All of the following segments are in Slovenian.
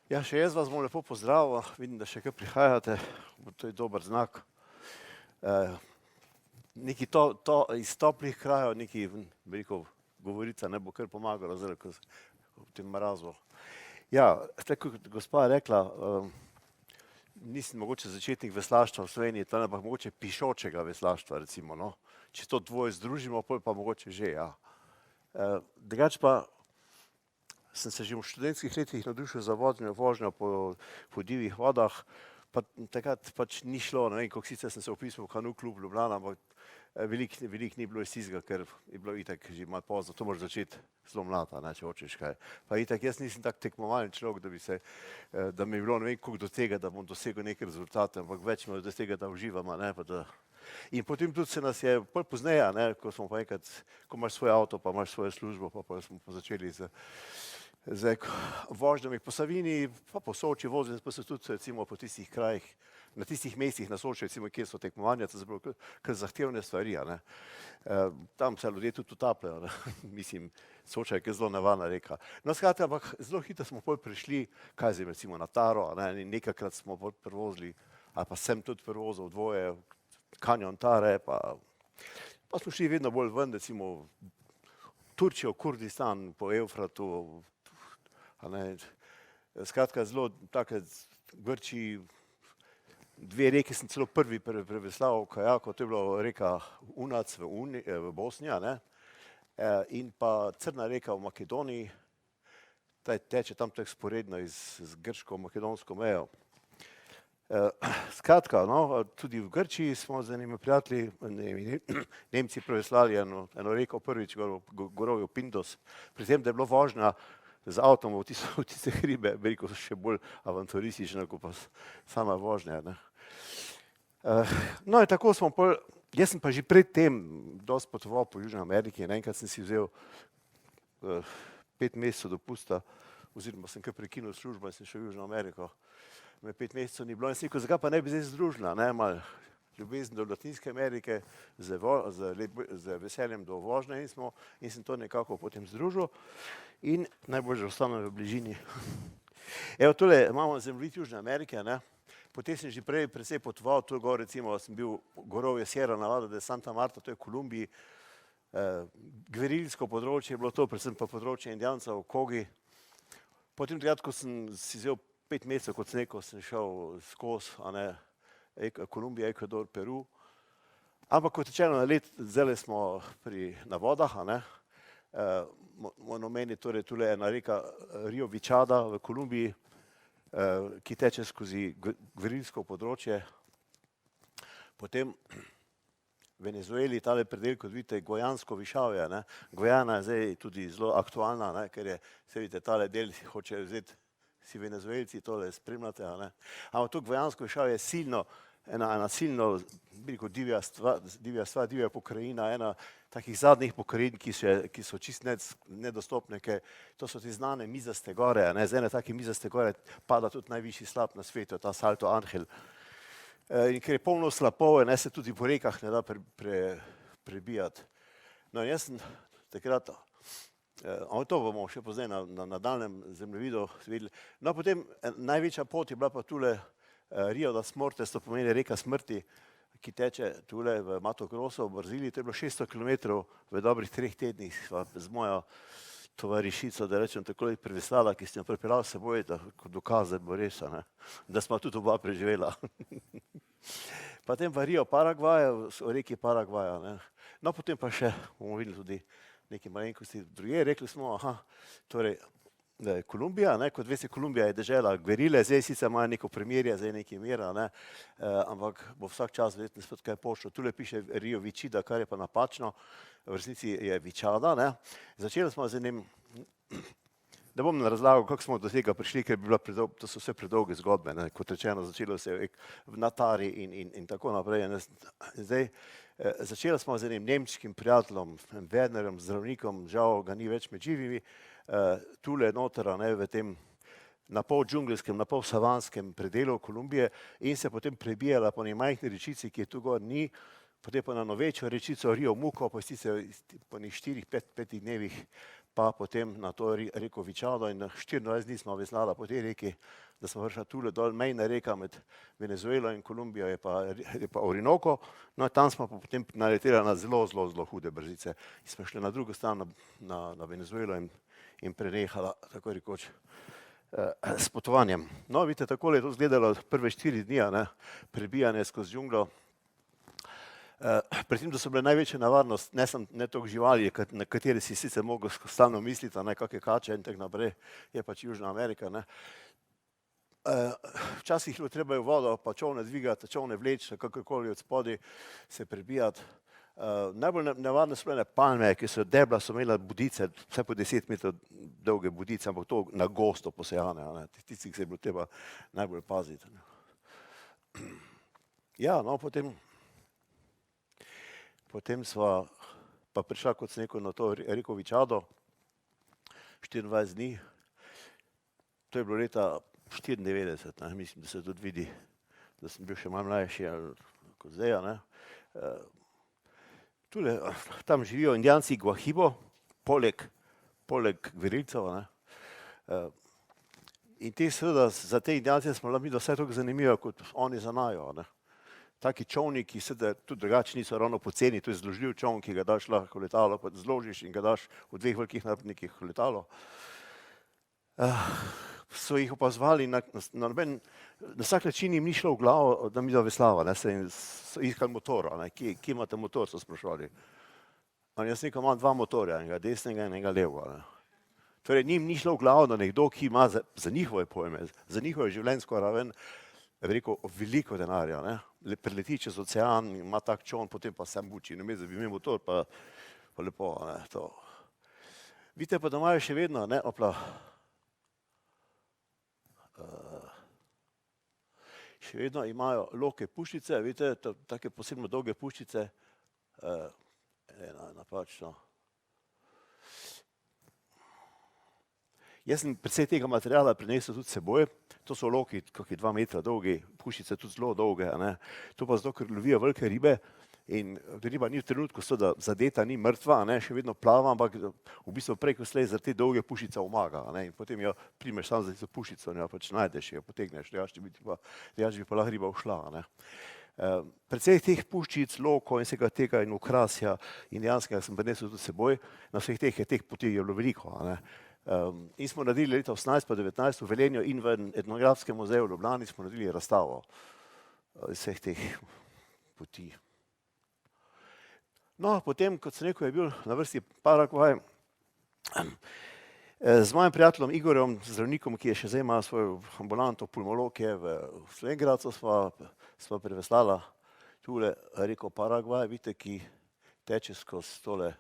Ja, še jaz vas bom lepo pozdravil, vidim, da še kaj prihajate, to je dober znak. Neki iz toplih krajev, neki veliko govorica ne bo kar pomagala zdaj, ko v tem mrazu. Ja, tako kot gospa je rekla, nisem mogoče začetnik veslaštva v Sloveniji, ampak mogoče pišočega veslaštva recimo, no. Če to dvoje združimo, pol pa mogoče že, ja. Drugače pa sem se že v študentskih letih navdušil za vožnjo po divjih vodah, pa takrat pač ni šlo, ne vem, koliko sicer sem se vpisal v Kanu klub Ljubljana, ampak veliko ni bilo iz tistega, ker je bilo itak že malo pozno, to moraš začeti zelo mlad, ne, če hočeš kaj. Pa itak jaz nisem tak tekmovalen človek, da mi je bilo ne vem koliko do tega, da bom dosegel neke rezultate, ampak več mi je do tega, da uživam, ne, pa da. In potem tudi se nas je pol pozneje, ne, ko smo pa enkrat, ko imaš svoj avto, pa imaš svojo službo, pa smo pa začeli z vožnjami po Savinji, pa po Soči vozili, pa se tudi recimo po tistih krajih, na tistih mestih na Soči, recimo, kjer so tekmovanja, to so bile kar zahtevne stvari, ne. Tam se ljudje tudi utapljajo, ne. Mislim, Soča je kar zelo nevarna reka. No, skratka, ampak zelo hitro smo pol prišli, kaj zdaj recimo na Taro, ne, nekajkrat smo pol prevozili, ali pa sem tudi prevozil dvoje, Kanjon Tare, pa smo šli vedno bolj ven, recimo Turčijo, Kurdistan, po Evfratu, a ne, skratka zelo take Grčiji, dve reki sem celo prvi preveslal kajako, to je bila reka Unac v Bosni, a ne, in pa Crna reka v Makedoniji, teče tam tako sporedno z grško-makedonsko mejo. Skratka, no, tudi v Grčiji smo z enimi prijatelji, Nemci preveslali eno reko prvič, gorovju Pindos, pri tem, da je bilo vožnja z avtom v tiste hribe, veliko še bolj avanturistična, kot pa sama vožnja, ne. No, in tako smo pol, jaz sem pa že pred tem dosti potoval po Južni Ameriki in enkrat sem si vzel 5 mesecev dopusta, oziroma sem kar prekinil službo in sem šel v Južno Ameriko. Me 5 mesecev ni bilo in sem rekel, zakaj pa ne bi zdaj združila, ne, malo ljubezen do Latinske Amerike, z veseljem do vožnje in sem to nekako potem združil in najbolj, že ostanem v bližini. Evo, tole imamo zemljevid Južne Amerike, ne, potem sem že prej precej potoval, tu gor recimo sem bil gorovje Sierra Nevada de Santa Marta, to je v Kolumbiji, gverilsko področje je bilo to, predvsem pa področje Indijancev v Kogi. Potem takrat, ko sem si vzel 5 mesecev, kot sem rekel, sem šel skozi, a ne, Kolumbija, Ekvador, Peru. Ampak kot rečeno, zdajle smo na vodah, a ne, moram omeniti, torej tule ena reka Rio Vičada v Kolumbiji, ki teče skozi gverilsko področje. Potem Venezueli, tale predel, kot vidite, Gojansko višavje, ne. Gojana je zdaj tudi zelo aktualna, ne, ker je, saj vidite, tale del hočejo vzeti vsi Venezuelci, tole spremljate, a ne. Ampak to Gojansko višavje je silno, ena silno, bi rekel, divja stvar, divja pokrajina, ena takih zadnjih pokrajin, ki so čisto nedostopne, ker to so te znane mizaste gore, a ne, z ene take mizaste gore pada tudi najvišji slap na svetu, ta Salto Angel. In ker je polno slapov, ne, se tudi po rekah ne da prebijati. No, in jaz sem takrat, to bomo še pozneje na nadaljnjem zemljevidu videli. No, potem največja pot je bila pa tule Rio das Mortes, to pomeni reka smrti, ki teče tule v Mato Grosso v Braziliji, to je bilo 600 kilometrov v dobrih 3 tednih, sva z mojo tovarišico, da rečem takole, preveslala, ki sem jo pripeljal s seboj, da kot dokaz, da bo res, a ne, da sva tudi oba preživela. Potem pa Rio Paragvaja, v reki Paragvaja, ne. No, potem pa še bomo videli tudi nekaj malenkosti drugje, rekli smo, torej, da je Kolumbija, ne, kot veste, Kolumbija je dežela gverile, zdaj sicer imajo neko premirje, zdaj nekaj mira, ne, ampak bo vsak čas verjetno spet kaj pošlo. Tule piše Rio Vičida, kar je pa napačno, v resnici je Vičada, ne. Začeli smo z enim, ne bom razlagal, kako smo do tega prišli, ker bi bila to so vse predolge zgodbe, ne, kot rečeno, začelo se je na Tari in tako naprej. Zdaj, začeli smo z enim nemškim prijateljem, Wernerjem, zdravnikom, žal ga ni več med živimi, tule noter, ne, v tem na pol džungelskem, na pol savanskem predelu Kolumbije in se potem prebijala po eni majhni rečici, ki je tu gor ni, potem pa na večjo rečico Rio Muco, po enih 4-5 dnevih pa potem na to reko Vičado in 24 dni smo veslala po tej reki, da smo prišla tule dol, mejna reka med Venezuelo in Kolumbijo je pa Orinoco, no tam smo pa potem naletela na zelo hude brzice in smo šli na drugo stran na Venezuelo in prenehala, tako rekoč, s potovanjem. No, vidite, takole je to izgledalo prve 4 dni, prebijanje skozi džunglo. Pri tem, da so bile največja nevarnost, ne toliko živali, na katere si sicer mogel stalno misliti, kakšne kače in tako naprej, je pač Južna Amerika. Včasih je bilo treba v vodo, pa čovne dvigati, čovne vleči, kakorkoli od spodaj se prebijati. Najbolj nevarne so bile palme, ki so debla, so imela budice, vse po 10 metrov dolge budice, ampak to na gosto posejane, tisti, ki se je bilo treba najbolj paziti. Ja, no, potem sva pa prišla, kot sem rekel, na to reko Vičado, 24 dni, to je bilo leta 94, mislim, da se tudi vidi, da sem bil še malo mlajši kot zdaj. Tam živijo Indijanci Guahibo, poleg gverilcev. In seveda za te Indijance smo bila vsaj toliko zanimiva, kot oni za naju. Taki čovni, ki seveda tudi drugače niso ravno poceni, to je zložljiv čovn, ki ga daš lahko v letalo, pa zložiš in ga daš v 2 velikih naprtnikih v letalo. So jih opazovali, na vsak način jim ni šlo v glavo, da mi da veslava, so iskali motor, kje imate motor, so sprašvali. Jaz nekaj imam 2 motorja, enega desnega in enega levega. Torej, njim ni šlo v glavo, da nekdo, ki ima za njihove pojme, za njihove življenjsko raven, rekel, veliko denarja, preleti čez ocean, ima tak čovn, potem pa se muči, namesto da bi imel motor, pa lepo, to. Vidite pa, da imajo še vedno, še vedno imajo loke puščice, vidite, take posebno dolge puščice, napačno. Jaz sem precej tega materiala prinesel tudi s seboj, to so loki, kakšni 2 metra dolgi, puščice tudi zelo dolge, to pa zato, ker lovijo velike ribe in riba ni v trenutku zadeta, ni mrtva, še vedno plava, ampak v bistvu prej, ko slej za te dolge puščice omaga in potem jo primeš sam za tisto puščico, pač najdeš, jo potegneš, drugače bi pa lahko riba ušla. Precej teh puščic, loko in vsega tega in okrasja indijanskega sem prinesel tudi s seboj, na vseh teh poti je bilo veliko. In smo naredili leta 18 pa 19 v Velenju in v etnografskem muzeju v Ljubljani smo naredili razstavo vseh teh poti. No, potem, kot sem rekel, je bil na vrsti Paragvaj. Z mojim prijateljem Igorjem, zdravnikom, ki je še zdaj ima svojo ambulanto, pulmolog je v Slovenj Gradcu, sva preveslala tule reko Paragvaj, vidite, ki teče skozi tole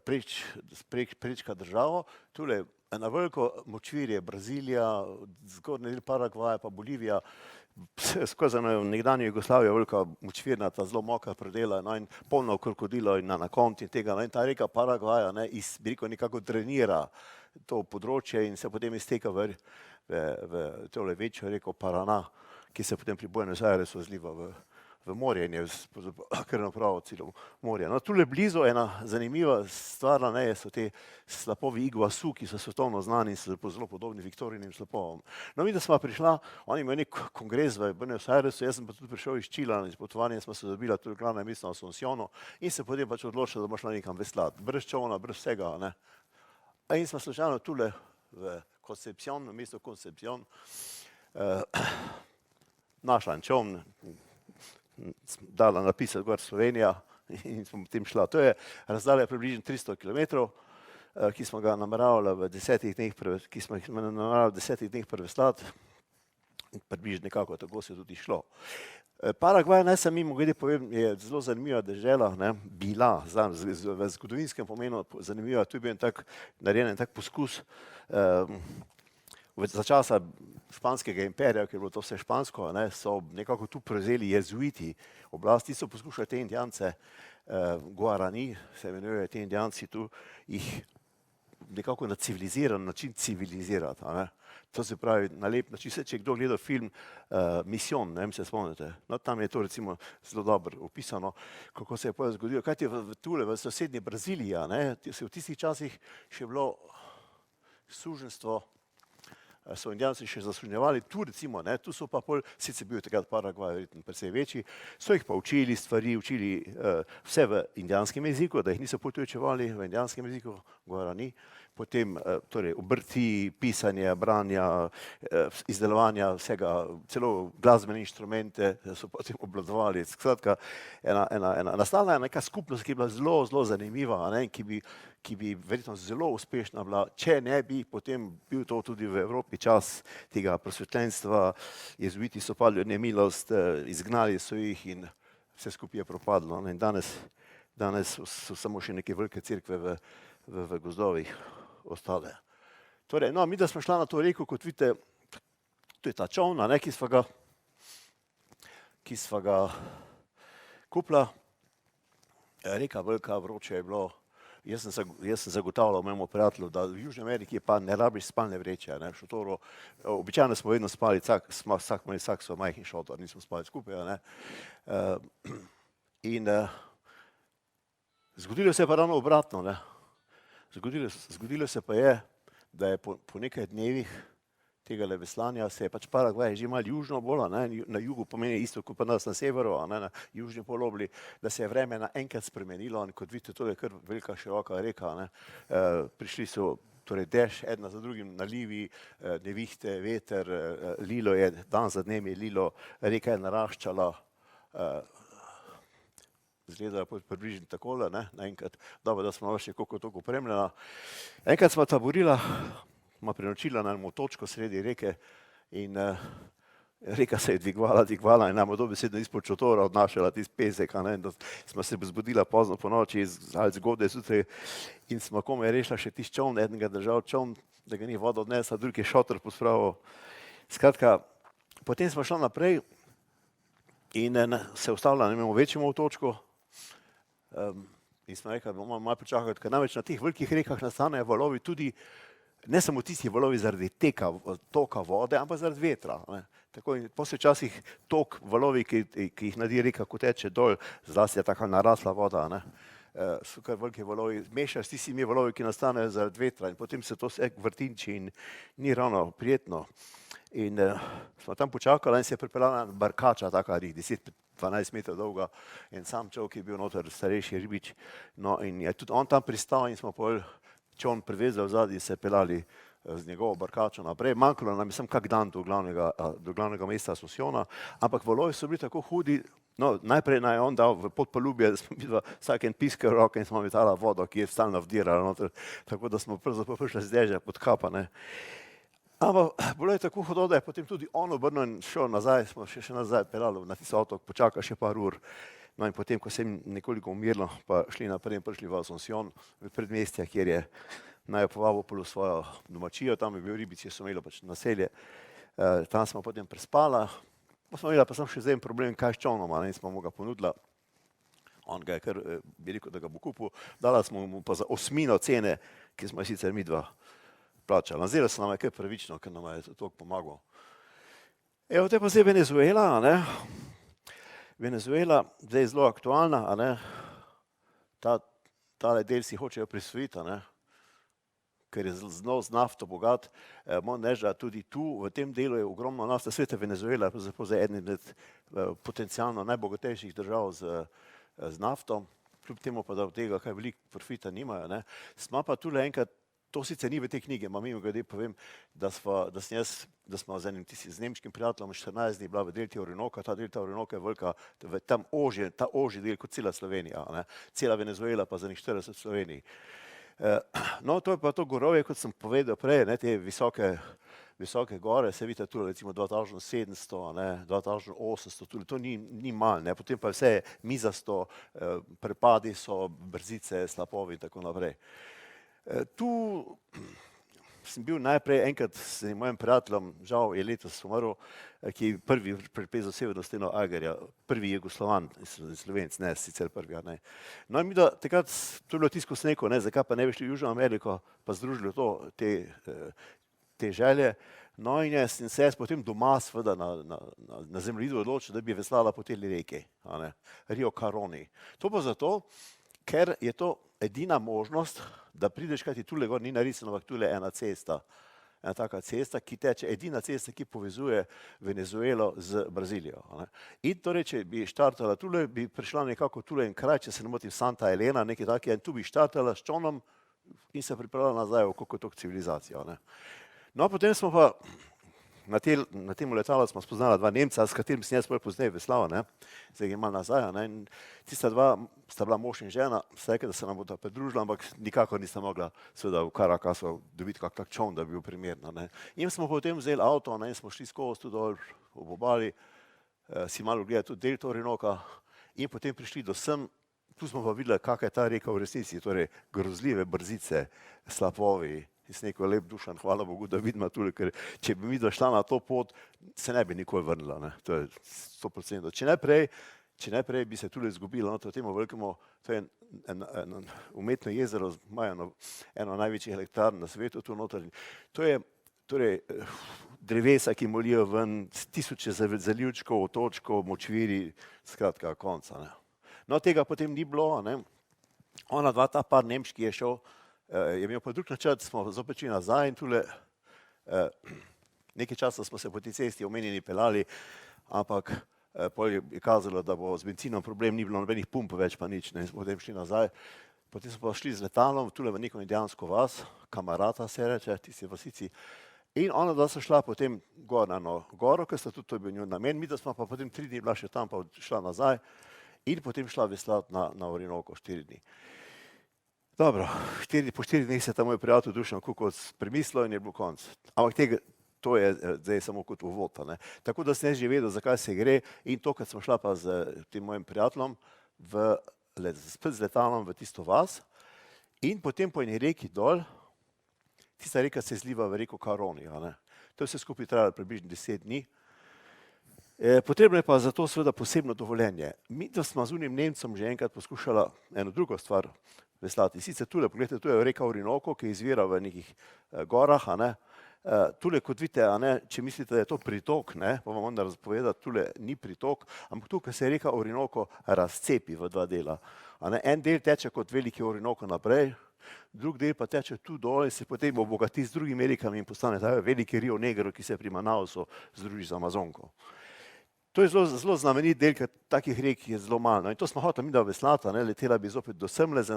prečka državo. Tule na veliko močvirje Brazilija, zgornji del Paragvaja pa Bolivija, skozi nekdanjo Jugoslavijo velika močvirna, ta zelo mokra predela in polno krokodilov in anakonda in tega. In ta reka Paragvaja nekako drenira to področje in se potem izteka v tole večjo reko Paraná, ki se potem pri Buenos Airesu zliva v morje in je kar napravo celo morje. No, tule blizu ena zanimiva stvar, so te slapovi Iguazu, ki so svetovno znani in so zelo podobni Viktorijinim slapovom. No, mi da sva prišla, oni imajo nek kongres v Buenos Airesu, jaz sem pa tudi prišel iz Čila, iz potovanja smo se dobila tudi v glavnem mestu Asuncionu in se potem pač odločila, da bo šla nekam veslati, brez čovna, brez vsega. In smo slučajno tule v Concepción, v mestu Concepción, našla en čovn, dala napisati gor Slovenija in smo potem šla. To je razdalja približno 300 km, ki smo ga nameravali v 10 dneh preveslati. Približno nekako tako se je tudi šlo. Paragvaj, naj se mimogrede povem, je zelo zanimiva dežela, bila v zgodovinskem pomenu zanimiva. Tu je bil narejen tak poskus za časa španskega imperija, ker je bilo to vse špansko, so nekako tu prevzeli jezuiti oblasti, so poskušali te Indijance, Guarani, se imenujejo te Indijanci tu, jih nekako na civiliziran način civilizirati. A ne? To se pravi na lep način. Če je kdo gledal film Mission, ne vem, se spomnite, no, tam je to recimo zelo dobro opisano, kako se je potem zgodilo. Kaj je tule v sosednji Braziliji, ne, se v tistih časih še bilo suženjstvo, so Indijanci še zaslužnjevali, tu recimo, ne, tu so pa pol, sicer bil takrat Paragvaj verjetno precej večji, so jih pa učili stvari, učili vse v indijanskem jeziku, da jih niso potujčevali v indijanskem jeziku, Guarani, potem torej obrti, pisanje, branja, izdelovanja vsega, celo glasbene inštrumente so potem obvladovali. Skratka, nastala je neka skupnost, ki je bila zelo, zelo zanimiva, ne, ki bi verjetno zelo uspešna bila, če ne bi potem bil to tudi v Evropi čas tega prosvetljenstva, jezuiti so padli v nemilost, izgnali so jih in vse skupaj je propadlo. In danes so samo še neke velike cerkve v gozdovih ostale. Torej, no, mi da smo šla na to reko, kot vidite, to je ta čoln, ne, ki sva ga kupila. Reka velika, vroče je bilo. Jaz sem zagotavljal mojemu prijatelju, da v Južni Ameriki pa ne rabiš spalne vreče, ne, v šotoru. Običajno smo vedno spali, vsak so majhni šotor, nismo spali skupaj, ne. In zgodilo se je pa ravno obratno, ne. Zgodilo se pa je, da je po nekaj dnevih tegale veslanja se je pač Paragvaj že malo južno bolj, ne, na jugu pomeni isto kot pa nas na severu, ne, na južni polobli, da se je vreme naenkrat spremenilo in kot vidite, to je kar velika široka reka, ne. Prišli so torej dež, ena za drugim nalivi, nevihte, veter, lilo je, dan za dnem je lilo, reka je naraščala, izgleda približno takole, ne, naenkrat, dobro, da smo še koliko toliko opremljena. Enkrat smo taborila, smo prenočila na enem otočku sredi reke in reka se je dvigovala in nam dobesedno izpod šotora odnašala tisti pesek, ne, in smo se zbudila pozno po noči ali zgodaj zjutraj in smo komaj rešila še tisti čoln, enega držal čoln, da ga ni voda odnesla, drugi je šotor pospravil. Skratka, potem smo šla naprej in se ustavila na enem večjem otočku in smo rekli, da bomo malo počakali, ker namreč na teh velikih rekah nastanejo valovi tudi, ne samo tisti valovi zaradi toka vode, ampak zaradi vetra. Ne. Tako in potem včasih tok valovi, ki jih naredi reka, ko teče dol, zlasti je taka narasla voda, ne. So kar veliki valovi, mešajo s tistimi valovi, ki nastanejo zaradi vetra in potem se to vse vrtinči in ni ravno prijetno. In smo tam počakali in se je pripeljala barkača, taka 10-12 metrov dolga, en sam čovek je bil noter, starejši ribič, no in je tudi on tam pristal in smo pol čoln privezali zadaj in se peljali z njegovo barkačo naprej. Manjkalo nam je samo kak dan do glavnega mesta Asunciona, ampak valovi so bili tako hudi, no najprej naj on dal v podpalubje, da smo videli vsak en pisk v roke in smo metala vodo, ki je stalno vdirala noter, tako da smo pravzaprav prišli z dežja pod kapa, ne. Ampak bilo je tako hudo, da je potem tudi on obrnil in šel nazaj, smo še nazaj peljali na tisti otok, počakali še par ur. No in potem, ko se je nekoliko umirilo, pa šli naprej in prišli v Asuncion, v predmestja, kjer je naj povabil pol svojo domačijo, tam je bil ribic, ki so imeli pač naselje. Tam smo potem prespala, pa smo imeli pa samo še zdaj en problem, kaj s čolnom, in smo mu ga ponudila. On ga je kar, bi rekel, da ga bo kupil, dala smo mu pa za 1/8 cene, ki smo je sicer midva plačala. Zdelo se nam je kar pravično, ker nam je toliko pomagal. Evo, to je pa zdaj Venezuela, ne. Venezuela, zdaj je zelo aktualna, a ne. Tale del si hočejo prisvojiti, a ne. Ker je zelo z nafto bogat. Moram reči, da tudi tu, v tem delu je ogromno nafte. Sveta Venezuela je pravzaprav zdaj eden med potencialno najbogatejših držav z nafto. Kljub temu pa, da od tega kaj veliko profita nimajo, ne. Smo pa tule enkrat, to sicer ni v tej knjigi, mimogrede povem, da smo z enim z nemškim prijateljem 14 dni bila v delti Orinoka, ta delta Orinoka je velika, tam ta ožji del kot cela Slovenija, ne. Cela Venezuela pa za njih 40 Sloveniji. No, to je pa to gorovje, kot sem povedal prej, ne, te visoke gore, se vidite tu recimo 2700, ne, 2800, tudi to ni malo, ne, potem pa vse mizasto, prepadi so, brzice, slapovi in tako naprej. Tu sem bil najprej enkrat s mojim prijateljem, žal je letos umrl, ki je prvi pripezel severno steno Agerja, prvi Jugoslovan, Slovenc, ne, sicer prvi, ne. No in mi da takrat, to je bilo tisto, ko sem rekel, ne, zakaj pa ne bi šli v Južno Ameriko, pa združili te želje. No in sem se jaz potem doma seveda na zemljevidu odločil, da bi veslala po tej reki, Rio Caroni. To pa zato, ker je to edina možnost, da prideš, kajti tule gor ni narisano, ampak tule je ena cesta. Ena taka cesta, ki teče, edina cesta, ki povezuje Venezuelo z Brazilijo. In torej, če bi štartala tule, bi prišla nekako tule en kraj, če se ne motim, Santa Elena, nekaj takega, in tu bi štartala s čolnom in se pripravila nazaj v kokotok civilizacijo. No, potem smo pa na tem letalu smo spoznala dva Nemca, s katerim sem jaz pozneje veslal, zdaj je malo nazaj, in tista dva sta bila mož in žena, sta rekla, da se nam bodo pridružila, ampak nikakor nista mogla seveda v Caracas'u dobiti kak tak čoln, da bi bil primerna. In smo potem vzeli avto in smo šli skozi tu dol ob obali, si malo gledali tudi delto Orinoka in potem prišli do sem. Tu smo pa videli, kakšna je ta reka v resnici, torej grozljive brzice, slapovi. In sem rekel, lep Dušan, hvala Bogu, da vidimo tule, ker če bi mi došla na to pot, se ne bi nikoli vrnila. To je 100%. Če ne prej bi se tule izgubila, to temu velikemu, to je eno umetno jezero, imajo eno največjih elektrarn na svetu tu noter. To je torej drevesa, ki molijo ven, tisoče zalivčkov, otočkov, močviri, skratka konca. No, tega potem ni bilo. Ona dva, ta par nemški je šel, je imel pa drug načrt, smo zopet šli nazaj in tule nekaj časa smo se po tej cesti omenjeni pelali, ampak potem je kazalo, da bo z benzinom problem, ni bilo nobenih pump več pa nič, potem šli nazaj. Potem smo pa šli z letalom, tule v neko indijansko vas, Kamarata se reče, tisti vasici, in ona dva so šla potem gor na eno goro, ker sta tudi to je bil njun namen, mi da smo pa potem 3 dni bila še tam, pa šla nazaj in potem šla veslati na Orinoko 4 dni. Dobro, po 4 dneh se je ta moj prijatelj Dušan Kukoc premislil in je bil konc. Ampak to je zdaj samo kot uvod. Tako da sem jaz že vedel, zakaj se gre in to, kad smo šla pa z tem mojim prijateljem spet z letalom v tisto vas in potem po eni reki dol, tista reka se zliva v reko Caroni. To je vse skupaj trajalo približno 10 dni. Potrebno je pa za to seveda posebno dovoljenje. Mi da smo z unim Nemcem že enkrat poskušala eno drugo stvar veslati. Sicer tule, pogledajte, tu je reka Orinoko, ki izvira v nekih gorah. Tule, kot vidite, če mislite, da je to pritok, pa vam onda razpovedati, tule ni pritok, ampak tukaj se reka Orinoko razcepi v dva dela. En del teče kot veliki Orinoko naprej, drug del pa teče tu dol in se potem obogati z drugimi rekami in postane ta veliki Rio Negro, ki se pri Manausu združi z Amazonko. To je zelo znamenit del, ker takih rek je zelo malo. In to smo hoteli mi da veslata, letela bi zopet do semle z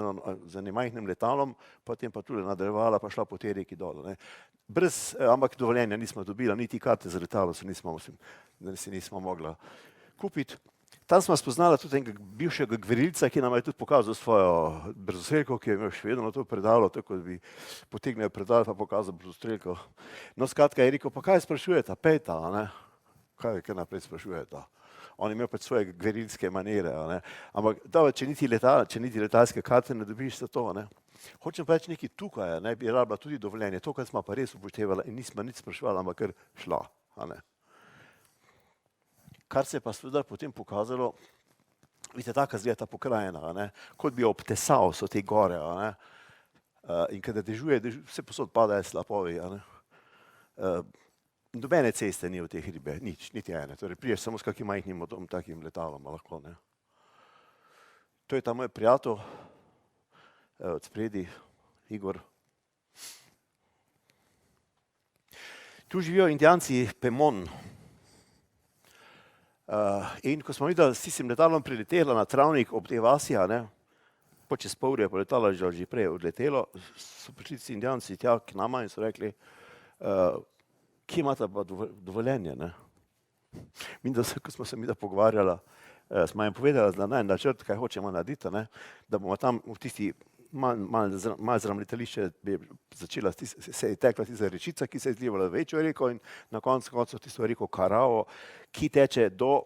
enim majhnim letalom, potem pa tule nadaljevala, pa šla po tej reki dol. Ampak dovoljenja nismo dobila, niti karte za letalo si nismo mogla kupiti. Tam smo spoznala tudi enega bivšega gverilca, ki nam je tudi pokazal svojo brzostrelko, ki je imel še vedno to predalo, tako da bi potegnil predalo pa pokazal brzostrelko. No, skratka je rekel, pa kaj sprašujeta, pejta, kaj naprej sprašujeta. On je imel pač svoje gverilske manire, ampak če niti letalske karte ne dobiš za to. Hočem pa reči nekaj tukaj, bi rabila tudi dovoljenje, to, kar smo pa res upoštevala in nismo nič spraševala, ampak kar šla. Kar se je pa seveda potem pokazalo, vidite, taka zgleda ta pokrajina, kot bi obtesal so te gore, in kada dežuje, vse posod padajo slapovi. Nobene ceste ni v te hribe, nič, niti ene. Torej, priješ samo s kakim majhnim takim letalom, lahko. To je ta moj prijatelj, od spredi, Igor. Tu živijo Indijanci Pemon. In ko smo videli s tistim letalom priletela na travnik ob tej vasi, po čez pol ure po letalo že prej odletelo, so prišli Indijanci tja k nama in so rekli, kje imate pa dovoljenje? Ko smo se mi da pogovarjala, smo jim povedala, da naj načrt, kaj hočemo narediti, da bomo tam v tisti malo zraven letališče se je tekla tista rečica, ki se je zlivala v večjo reko in na koncu tisto reko Karao, ki teče do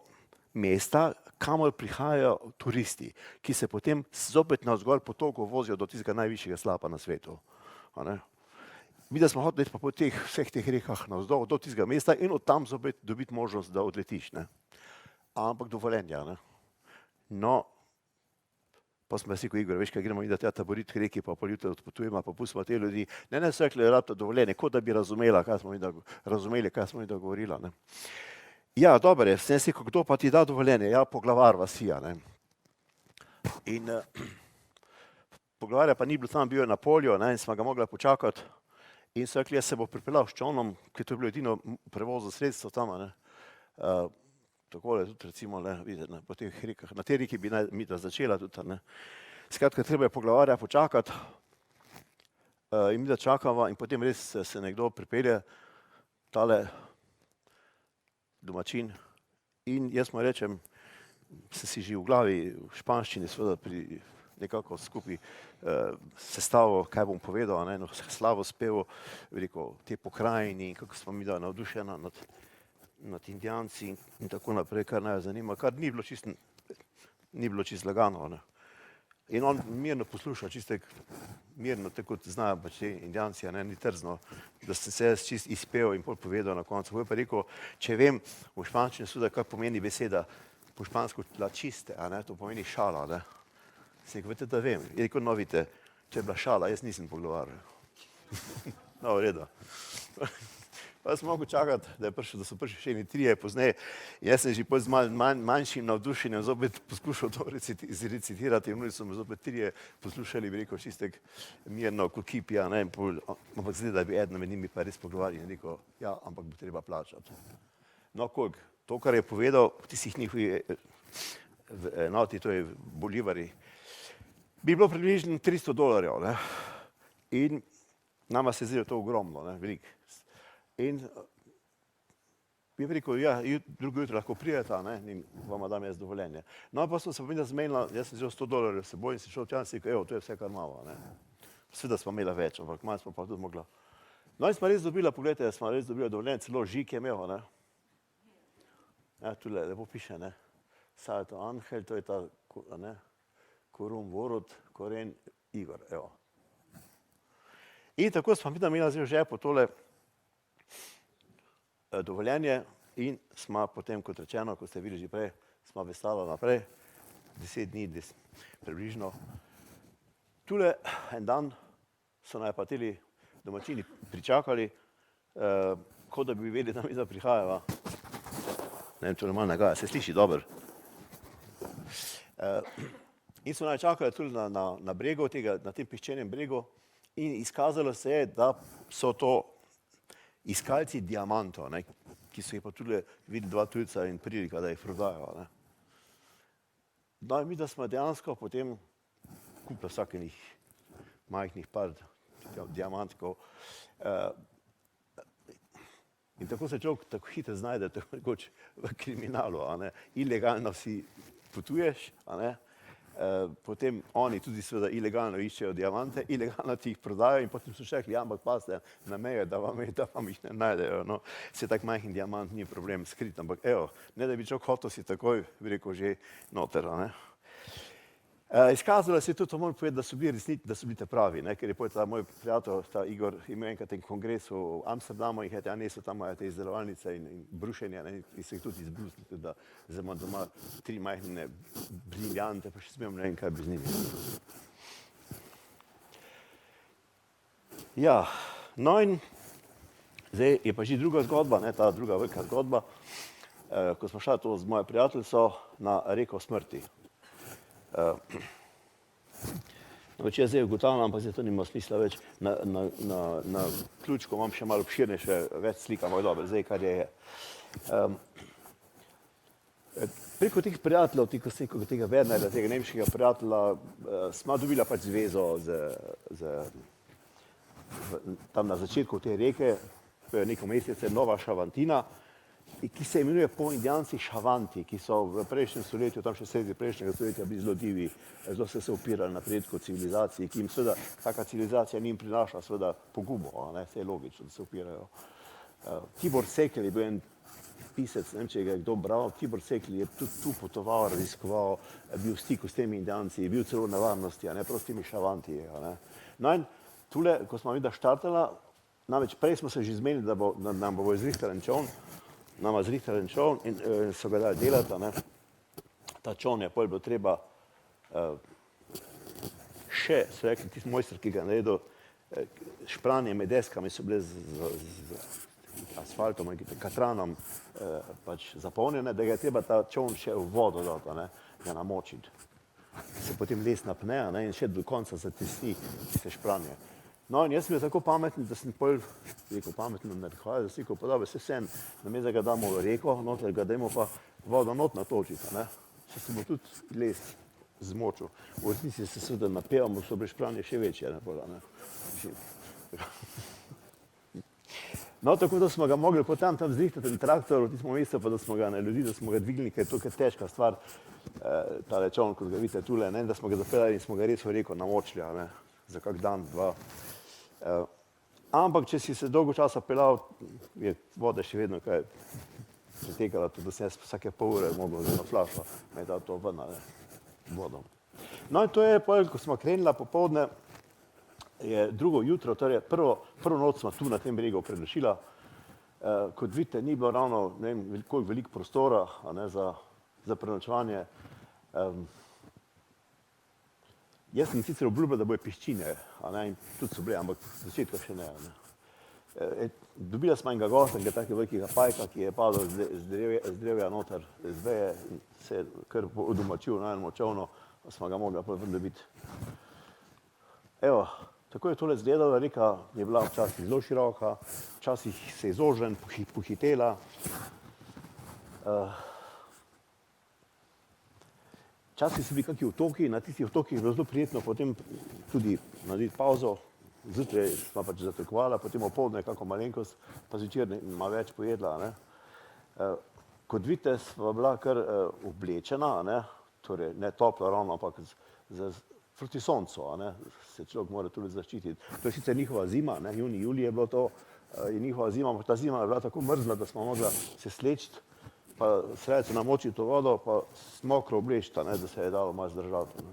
mesta, kamor prihajajo turisti, ki se potem zopet navzgor po toku vozijo do tistega najvišjega slapa na svetu. mi da smo hoteli pa po vseh teh rekah navzdol do tistega mesta in od tam zopet dobiti možnost, da odletiš. Ne. Ampak dovoljenja. Ne. No, pa smo si rekel, Igor, veš, kaj gremo in da tja taborit k reki, pa jutro odpotujemo, pa pustimo te ljudi. Ne, so rekli, rabite dovoljenje, kot da bi razumeli, kaj smo mi da govorila. Ne. Ja, dobro je, sem si rekel, kdo pa ti da dovoljenje? Ja, poglavar vasija. Ne. In poglavarja pa ni bilo tam, bil je na polju, ne, in smo ga mogli počakati. In so rekli, jaz se bo pripeljal s čolnom, ker to je bilo edino prevozno sredstvo tam. Ne. Takole tudi recimo, ne, vidite, po teh rekah, na tej reki bi mi da začela tudi. Ne. Skratka, treba je poglavarja počakati in mi da čakava in potem res se nekdo pripelje, tale domačin in jaz mu rečem, se si že v glavi v španščini seveda pri nekako skupaj sestavo, kaj bom povedal, ne, no, slavo spevo, rekel, te pokrajini in kako smo mi da navdušena nad Indijanci in tako naprej, kar naj zanima, kar ni bilo čist lagano. Ne. In on mirno posluša, mirno, tako kot znajo pač te Indijanci, ne, ni trzno, da ste se jaz čist izpel in pol povedal na koncu. Ko je pa rekel, če vem v španščini seveda, kaj pomeni beseda po špansko la čiste, a ne, to pomeni šala, ne. Se rekel, vete, da vem. Je rekel, no, vidite, če je bila šala, jaz nisem poglavar. No, v redu. Pa sem mogel čakati, da so prišli še eni trije pozneje. Jaz sem že z manjšim navdušenjem zopet poskušal to recitirati in oni so me zopet trije poslušali, bi rekel, čistek mirno, kot kipija, ne, ampak zdaj, da bi eden med njimi pa res pogovarjal in rekel, ja, ampak bo treba plačati. No, koliko? To, kar je povedal v tistih njihovi enoti, to je bolivari, bi bilo približno $300, ne. In nama se zdi to ogromno, ne, veliko. In bi rekel, ja, drugo jutro lahko prijeta, ne, in vama dam jaz dovoljenje. No, pa smo se pa zmenila, jaz sem vzel $100 s seboj in sem šel tja in si rekel, evo, to je vse, kar imamo, ne. Seveda smo imela več, ampak malo smo pa tudi mogla. No, in smo res dobila, pogledajte, smo res dobila dovoljenje, celo Žik je imel, ne. Ja, tule lepo piše, ne. Salto Angel, to je ta, ne, Korum Vorod, Koren Igor, evo. In tako smo imela zdaj v žepu tole dovoljenje in smo potem, kot rečeno, kot ste videli že prej, smo veslala naprej, 10 dni približno. Tule en dan so naj pa teli domačini pričakali, kot da bi vedeli, da mi da prihajava. Ne vem, če malo nagaja, se sliši dobro. In so naj čakali tudi na bregu, na tem piščenem bregu in izkazalo se je, da so to iskalci diamantov, ne, ki so jih pa tudi videli dva tujca in prilika, da jih prodajo. Ne. No, in mi, da smo dejansko potem kupili vsakenih majhnih par diamantkov. In tako se človek tako hitro znajde tako rekoč v kriminalu, a ne. Ilegalno si potuješ, a ne. Potem oni tudi seveda ilegalno iščejo diamante, ilegalno ti jih prodajo in potem so še rekli, ja, ampak pazite na meje, da vam jih ne najdejo. No, se tak majhen diamant ni problem skrit, ampak evo, ne da bi človek hotel si takoj, bi rekel, že noter, a ne. Izkazalo se je tudi, moram povedati, da so bili te pravi, ne, ker je ta moj prijatelj, ta Igor, imel enkrat en kongres v Amsterdamu in ja, so tam te izdelovalnice in brušenja, ne, in se jih tudi izbrusili, tudi da zdaj imam doma 3 majhne briljante, pa še smem ne vem, kaj bi z njimi. Ja, no in zdaj je pa že druga zgodba, ne, ta druga velika zgodba, ko smo šli to z mojo prijateljico na reko smrti. No, če jaz zdaj ugotavljam, ampak zdaj to nima smisla več, na ključku imam še malo obširnejše, več slika, ampak dobro, zdaj kar je. Preko teh prijateljev, tega Wernerja, tega nemškega prijatelja, smo dobila pač zvezo tam na začetku te reke, neko mesece, Nova Šavantina, ki se imenuje po Indijancih Šavanti, ki so v prejšnjem stoletju, tam še sredi prejšnjega stoletja, bili zelo divi, zelo se upirali napredku civilizaciji, ki jim seveda taka civilizacija njim prinaša seveda pogubo, ne, vse je logično, da se upirajo. Tibor Sekelj je bil en pisec, ne vem, če ga je kdo bral, Tibor Sekelj je tudi tu potoval, raziskoval, bil v stiku s temi Indijanci, je bil celo na varnosti, ne, prav s temi Šavanti. Ne. No in tule, ko smo videla štartala, namreč prej smo se že zmenili, da nam bo zrihtalen čoln, nama zrihtalen čoln in so ga dali delati, ne. Ta čoln je pol bilo treba še, so rekli, tisti mojster, ki ga je naredil, špranje med deskami so bile z asfaltom, katranom pač zapolnjene, da ga je treba ta čoln še v vodo dati, ne, ga namočiti. Se potem les napne, ne, in še do konca zatesni tiste špranje. No, in jaz sem bil tako pameten, da sem pol rekel pametno narekoval, da sem rekel, pa dobro, vse namesto da ga damo v reko, noter ga dajmo pa vodo not natočiti, ne. Se se bo tudi les zmočil. V resnici se seveda napevamo, so bile špranje še večje, ne, pola, ne. No, tako da smo ga mogli potem tam zrihtati traktor, v tistem mestu, pa da smo ga naredili, da smo ga dvignili, ker je to težka stvar, tale čoln, kot ga vidite tule, ne, da smo ga zapeljali in smo ga res v reko namočili, ne, za kak dan, dva. Ampak, če si se dolgo časa peljal, je voda še vedno kaj pretekala, tudi sem jaz vsake pol ure mogel z eno flašo, me je dal to ven, ne, vodo. No, in to je pol, ko smo krenila popoldne, je drugo jutro, torej prvo noč smo tu na tem bregu prenošila. Kot vidite, ni bilo ravno, ne vem, koliko veliko prostora, a ne, za prenočevanje. Jaz sem sicer obljubil, da bojo peščine, a ne, in tudi so bile, ampak v začetku še ne, ne. Dobila smo enega gosta, enega takega velikega pajka, ki je padel z drevja noter, z veje, in se je kar odomačil na enem čolnu, pa smo ga mogli pa ven dobiti. Evo, tako je tole izgledalo, reka je bila včasih zelo široka, včasih se je zožen, pohitela. Včasih so bili kakšni otoki, na tistih otokih je bilo zelo prijetno potem tudi narediti pauzo. Zjutraj smo pač zatekovala, potem opoldne kako malenkost, pa zvečer malo več pojedla, ne. Kot vidite, sva bila kar oblečena, ne, torej ne toplo ravno, ampak proti soncu, a ne, se človek mora tudi zaščititi. To je sicer njihova zima, ne, junij, julij je bilo to, je njihova zima, ampak ta zima je bila tako mrzla, da smo mogla se slečiti, pa sredico namočiti v vodo, pa mokro oblečiti, ne, da se je dalo malo zdržati.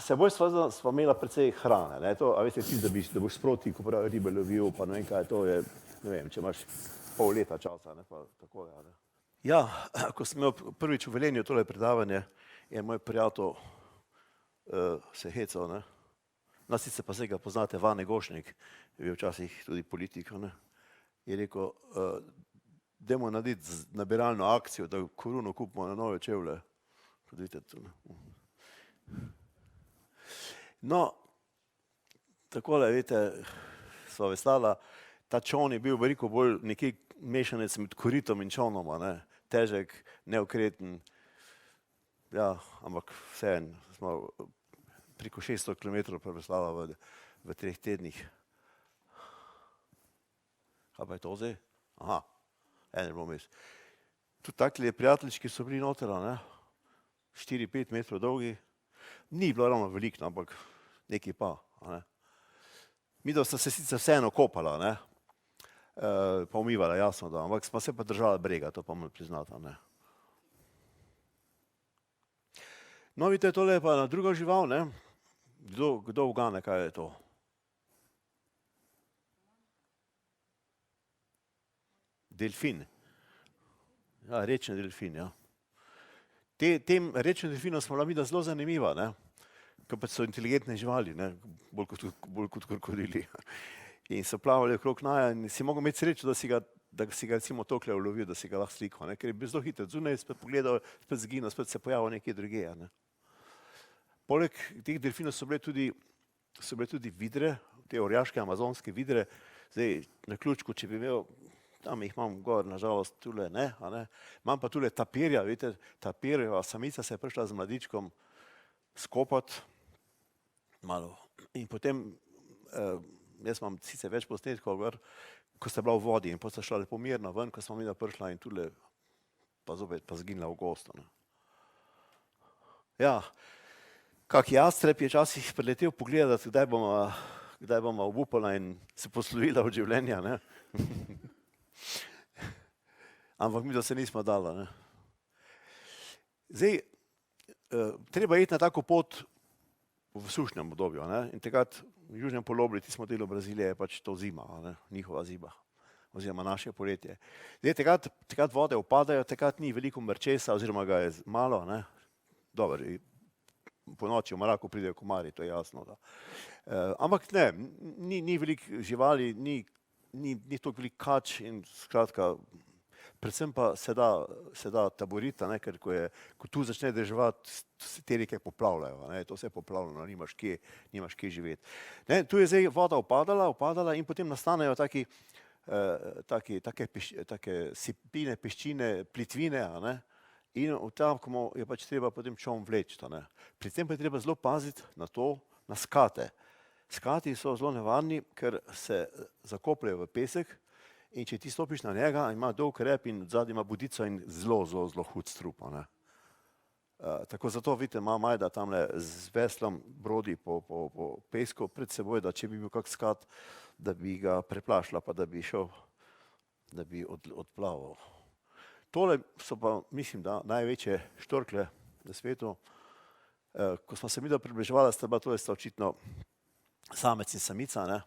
Seboj sva imela precej hrane, ne, to, a veste, tisto, da boš sproti, ko pravi ribe lovil, pa ne vem kaj, to je, ne vem, če imaš pol leta časa, ne, pa takole, ne. Ja, ko sem imel prvič v Velenju tole predavanje, je moj prijatelj se hecal, ne. Nas sicer pa zdaj ga poznate, Vane Gošnik, je bil včasih tudi politik, ne. Je rekel, dajmo narediti nabiralno akcijo, da Koruno kupimo na nove čevlje. Kot vidite tu, ne. No, takole, vidite, sva veslala, ta čoln je bil veliko bolj nekje mešanec med koritom in čolnoma, ne. Težek, neokreten, ja, ampak vseeno smo preko 600 kilometrov preveslala v 3 tednih. Kaj pa je to zdaj? Aha, en je bilo vmes. Tudi takle prijateljčki so bili noter, ne, 4-5 metrov dolgi. Ni bilo ravno veliko, ampak nekaj pa, a ne. Midva sta se sicer vseeno kopala, ne, pa umivala, jasno da, ampak sva se pa držala brega, to pa moram priznati, a ne. No, vidite, tole je pa ena druga žival, ne. Kdo ugane, kaj je to? Delfin. Ja, rečni delfin, ja. Tem rečnim delfinom smo bila midva zelo zanimiva, ne. Ker pač so inteligentne živali, ne, bolj kot krokodili. In so plavali okrog naja in si mogel imeti srečo, da si ga recimo tokle ulovil, da si ga lahko slikal, ne, ker je bil zelo hiter zunaj, spet pogledal, spet zginil, spet se pojavil nekje drugje, ne. Poleg teh delfinov so bile tudi vidre, te orjaške amazonske vidre. Zdaj, na ključku, če bi imel, tam jih imam gor, nažalost, tule ne, a ne. Imam pa tule tapirja, vidite, tapirjeva samica se je prišla z mladičkom skopati malo. In potem, jaz imam sicer več posnetkov gor, ko sta bila v vodi in potem sta šla lepo mirno ven, ko smo midva prišla in tule pa zopet pa zginila v gozdu, ne. Ja, kak jastreb je včasih priletel pogledati, kdaj bova obupala in se poslovila od življenja, ne. Ampak midva se nismo dala, ne. Zdaj, treba iti na tako pot, v sušnem obdobju. Ne? In takrat v južnem polobli, tismo delu Brazilije, je pač to zima, ne? Njihova zima, oziroma naše poletje. Zdaj, takrat vode upadajo, takrat ni veliko mrčesa, oziroma ga je malo, ne? Dobro, po noči v Maraku pridejo komarji, to je jasno. Da. Ampak ne, ni veliko živali, ni toliko veliko kač in skratka, predvsem pa se da taboriti, ne, ker ko tu začne deževati, se te reke poplavljajo, ne, to vse je poplavljeno, nimaš kje živeti. Ne, tu je zdaj voda upadala in potem nastanejo take sipine, peščine, plitvine, ne, in v tam je pač treba potem čoln vleči. Ne. Pri tem pa je treba zelo paziti na skate. Skati so zelo nevarni, ker se zakopljajo v pesek in če ti stopiš na njega, ima dolg rep in odzadaj ima budico in zelo hud strup. Tako zato vidite, ima Majda tamle z veslom brodi po pesku pred seboj, da če bi bil kak skat, da bi ga preplašila, pa da bi odplaval. Tole so pa, mislim, da največje štorklje na svetu. Ko smo se midva približevala, sta očitno samec in samica, ne?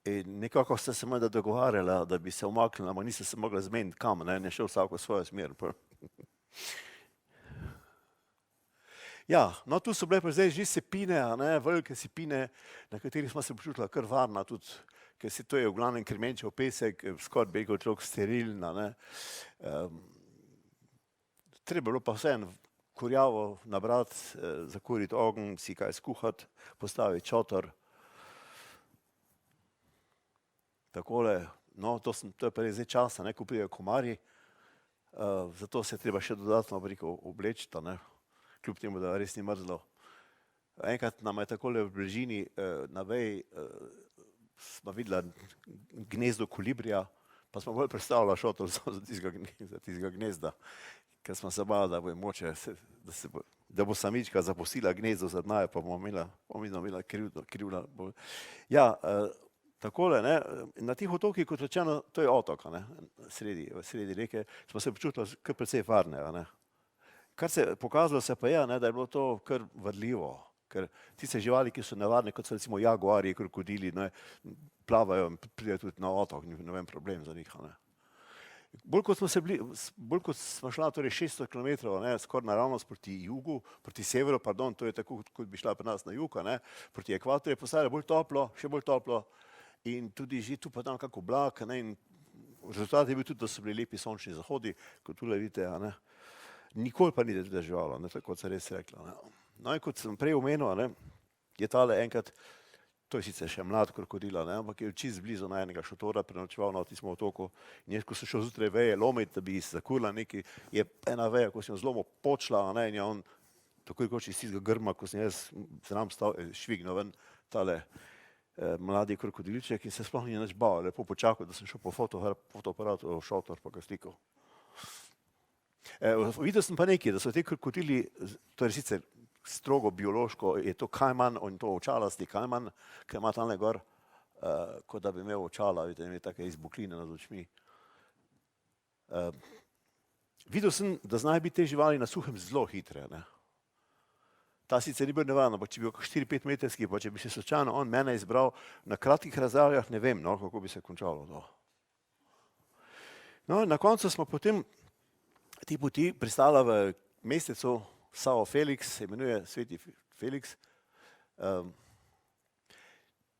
In nekako sta se mojda dogovarjala, da bi se umaknila, ampak niste se mogla zmeniti kam, ne šel vsako svojo smer. Ja, no tu so bile pa zdaj že sipine, velike sipine, na katerih smo se počutila kar varna, tudi, ker se to je v glavnem kremenčev pesek, skoraj bi rekel človek sterilna, ne. Treba bilo pa vseeno kurjavo nabrati, zakuriti ogenj, si kaj skuhati, postaviti šotor. Takole, no, to je pa zdaj časa, ko pridejo komarji, zato se je treba še dodatno obleči, kljub temu, da res ni mrzlo. Enkrat nam je takole v bližini na veji, smo videla gnezdo kolibrija, pa smo bolj predstavljala šotor za tistega gnezda, ker smo se bala, da bo moče, da bo samička zapustila gnezdo za dnaje, pa bomo imela krivda. Ja, takole, ne, na tih otokih, kot rečeno, to je otok, sredi reke, smo se počutili kar precej varne, ne. Kar se je pokazalo se pa je, da je bilo to kar varljivo, ker tiste živali, ki so nevarne, kot so recimo jaguarji, krokodili, ne, plavajo in pridejo tudi na otok, ni noben problem za njih, ne. Bolj kot smo šla, torej 600 kilometrov, skoraj naravnost proti jugu, proti severu, pardon, to je tako, kot bi šla pri nas na jug, proti ekvatorju, je postalo bolj toplo, še bolj toplo in tudi že tu pa tam kak oblak, in rezultat je bil tudi, da so bili lepi sončni zahodi, kot tule vidite, nikoli pa ni deževalo, tako kot se res rekla. No in kot sem prej omenil, je tale enkrat, to je sicer še mlad krokodil, ampak je čisto blizu na enega šotora prenočeval na tistem otoku in jaz, ko sem šel zjutraj veje lomiti, da bi zakurila nekaj, je ena veja, ko sem jo zlomil, počla, in je on takoj koč iz tistega grma, ko sem jaz zram švignil ven tale mladi krokodilček in se sploh ni nič bal, lepo počakal, da sem šel po fotoaparatu v šotor pa ga slikal. Videl sem pa nekaj, da so te krokodili, to je sicer strogo biološko, je to kajman, in to očalasti kajman, ki ima tamle gor, kot da bi imel očala, vidite, ima take izbukline nad očmi. Videl sem, da znajo biti te živali na suhem zelo hitre. Ta sicer ni bil nevaren, ampak če bi bil 4-5 metrski, pa če bi se slučajno on mene izbral na kratkih razdaljah, ne vem, kako bi se končalo to. No, na koncu smo potem te poti pristala v mestecu São Félix, se imenuje Sveti Felix.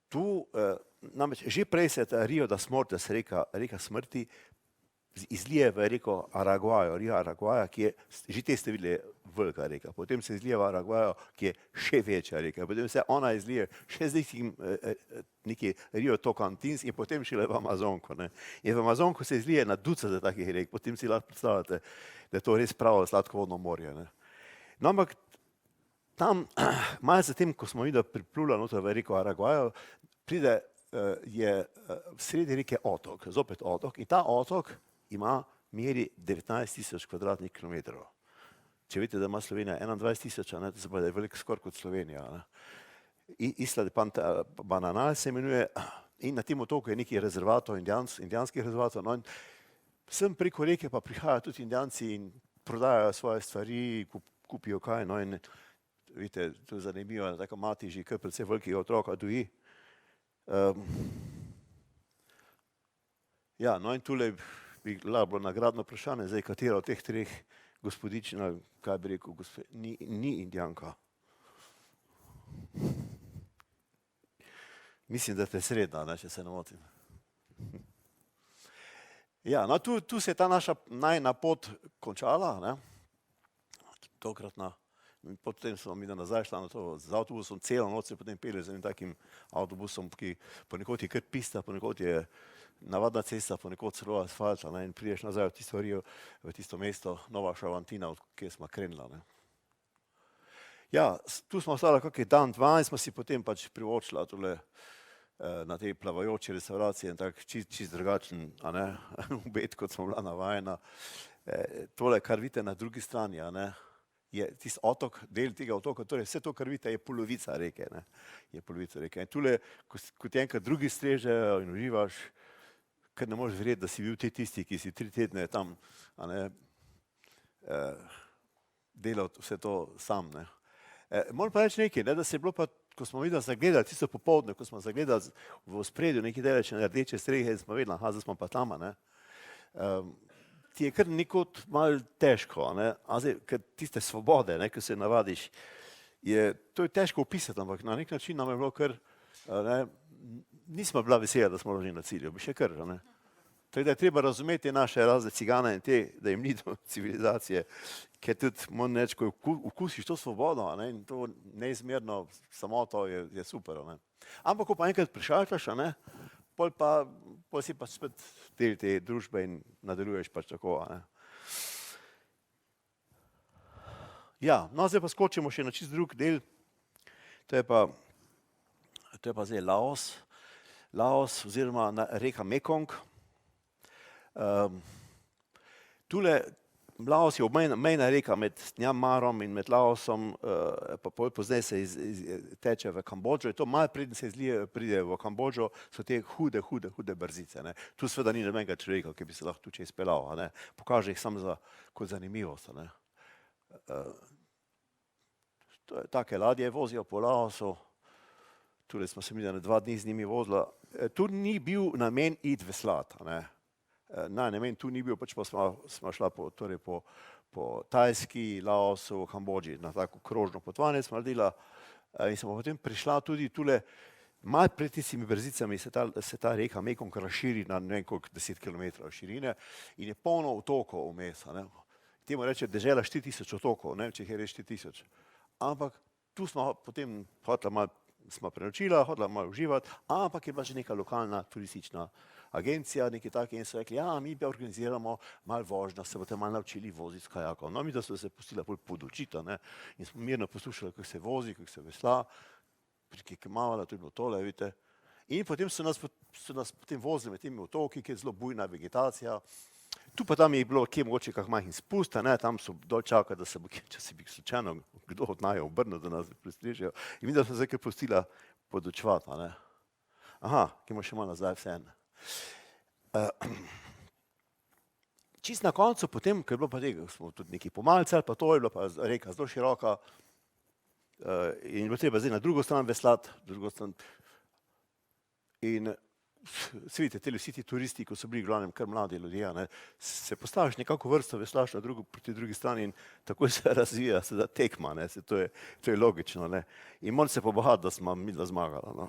Tu namreč že prej se ta Rio das Mortes, reka smrti, izlije v reko Araguajo, Rio Araguaja, ki je, že te ste videli, velika reka. Potem se izlije v Araguajo, ki je še večja reka. Potem se ona izlije še z neki Rio Tocantins in potem šele v Amazonko. In v Amazonko se izlije na ducate takih rek, potem si lahko predstavljate, da je to res pravo sladkovodno morje. No, ampak tam, malo zatem, ko smo videli priplula noter v reko Araguajo, je sredi reke otok, zopet otok, in ta otok meri 19.000 kvadratnih kilometrov. Če vidite, da ima Slovenija 21.000, to se pa da je veliko skoraj kot Slovenija. Isla de Bananal se imenuje in na tem otoku je nekaj rezervatov, indijanskih rezervatov. No, sem preko reke pa prihajajo tudi indijanci in prodajajo svoje stvari, kupijo kaj. No, in vidite, to je zanimivo, taka mati že kar predvsej velikega otroka doji. Ja, no in tule bi bilo nagradno vprašanje, zdaj katera od teh treh gospodična, kaj bi rekel, ni Indijanka. Mislim, da te srednja, ne, če se ne motim. Ja, no tu se je ta naša najina pot končala, ne, tokratna. Potem smo mi nazaj šla na to z avtobusom, celo noč se potem peli z enim takim avtobusom, ki ponekod je kar pista, ponekod je navadna cesta, ponekod celo asfalt, ne, in prideš nazaj v tisto mesto Nova Šavantina, od kjer smo krenila. Ne. Ja, tu smo ostala kakšen dan, dva in smo si potem pač privočila tole na tej plavajoči restauraciji in tak čist drugačen obed, kot smo bila navajena. Tole, kar vidite na drugi strani, je tisti otok, del tega otoka, torej vse to, kar vidite, je polovica reke. Ne? Je polovica reke. In tule, ko ti enkrat drugi strežejo in uživaš, ker ne moreš verjeti, da si bil ti tisti, ki si 3 tedne tam delal vse to sam. Ne? Moram pa reči nekaj, ne, da se je bilo pa, ko smo videli zagledali, tisto popoldne, ko smo zagledali v ospredju neki deleč rdeče strehe in smo vedeli, zdaj smo pa tam, ne. Ti je kar nekod malo težko, ne, zdaj, ker tiste svobode, ne, ko se navadiš, to je težko opisati, ampak na nek način nam je bilo kar, ne, nismo bila vesela, da smo že na cilju, bi še kar, ne. Tako da je treba razumeti naše razne cigane in te, da jim ni do civilizacije, ker tudi, moram reči, ko okusiš to svobodo, ne, in to neizmerno samoto je super. Ne. Ampak, ko pa enkrat prišaltaš, pol si pa spet del te družbe in nadaljuješ pač tako. Ne. Ja, no zdaj pa skočimo še na čist drug del, to je pa zdaj Laos. Laos oziroma reka Mekong. Tule Laos je obmejna reka med Mjanmarom in med Laosom, pa pozneje se teče v Kambodžo. To malo preden se pride v Kambodžo, so te hude brzice. Ne. Tu seveda ni nobenega človeka, ki bi se lahko tu čez peljal. Pokaže jih samo kot zanimivost. Ne. Take ladje vozijo po Laosu. Tule smo se mi 2 dni z njimi vozila. Tu ni bil namen iti veslati. Namen tu ni bil, pač pa smo šla po Tajski, Laosu, Kambodži, na tako krožno potovanje smo naredila in smo potem prišla tudi tule, malo pred tistimi brzicami se ta reka Mekong razširi na ne vem koliko 10 km širine in je polno otokov vmes. Temu reče dežela 4000 otokov, ne vem, če jih je res 4000. Ampak tu smo potem smo prenočila, hodila malo uživati, ampak je bila že neka lokalna turistična agencija, nekaj take in so rekli, ja, mi pa organiziramo malo vožnjo, se boste malo naučili voziti s kajakom. No, mi da so se pustila podučiti, in smo mirno poslušali, kako se vozi, kako se vesla, prikemavala, to je bilo tole, vidite. In potem so nas potem vozili med temi otoki, ki je zelo bujna vegetacija. Tu pa tam je bilo kje mogoče kak majhen spust, tam so dol čakali, da se bo, če se bi slučajno kdo od naju obrnil, da nas prestrežejo. In vidim, da smo se kar pustila podučevati. Aha, ki ima še malo nazaj vseeno. Čist na koncu potem, ko je bilo pa tega, smo tudi neki pomalcali, pa to je bila pa reka zelo široka in je bilo treba zdaj na drugo stran veslati, in se vidite, vsi ti turisti, ko so bili glavnem kar mladi ljudje, se postaviš nekako vrsto, veslaš proti drugi strani in takoj se razvija, se da tekma, to je logično. In moram se pobahati, da smo mi zmagali.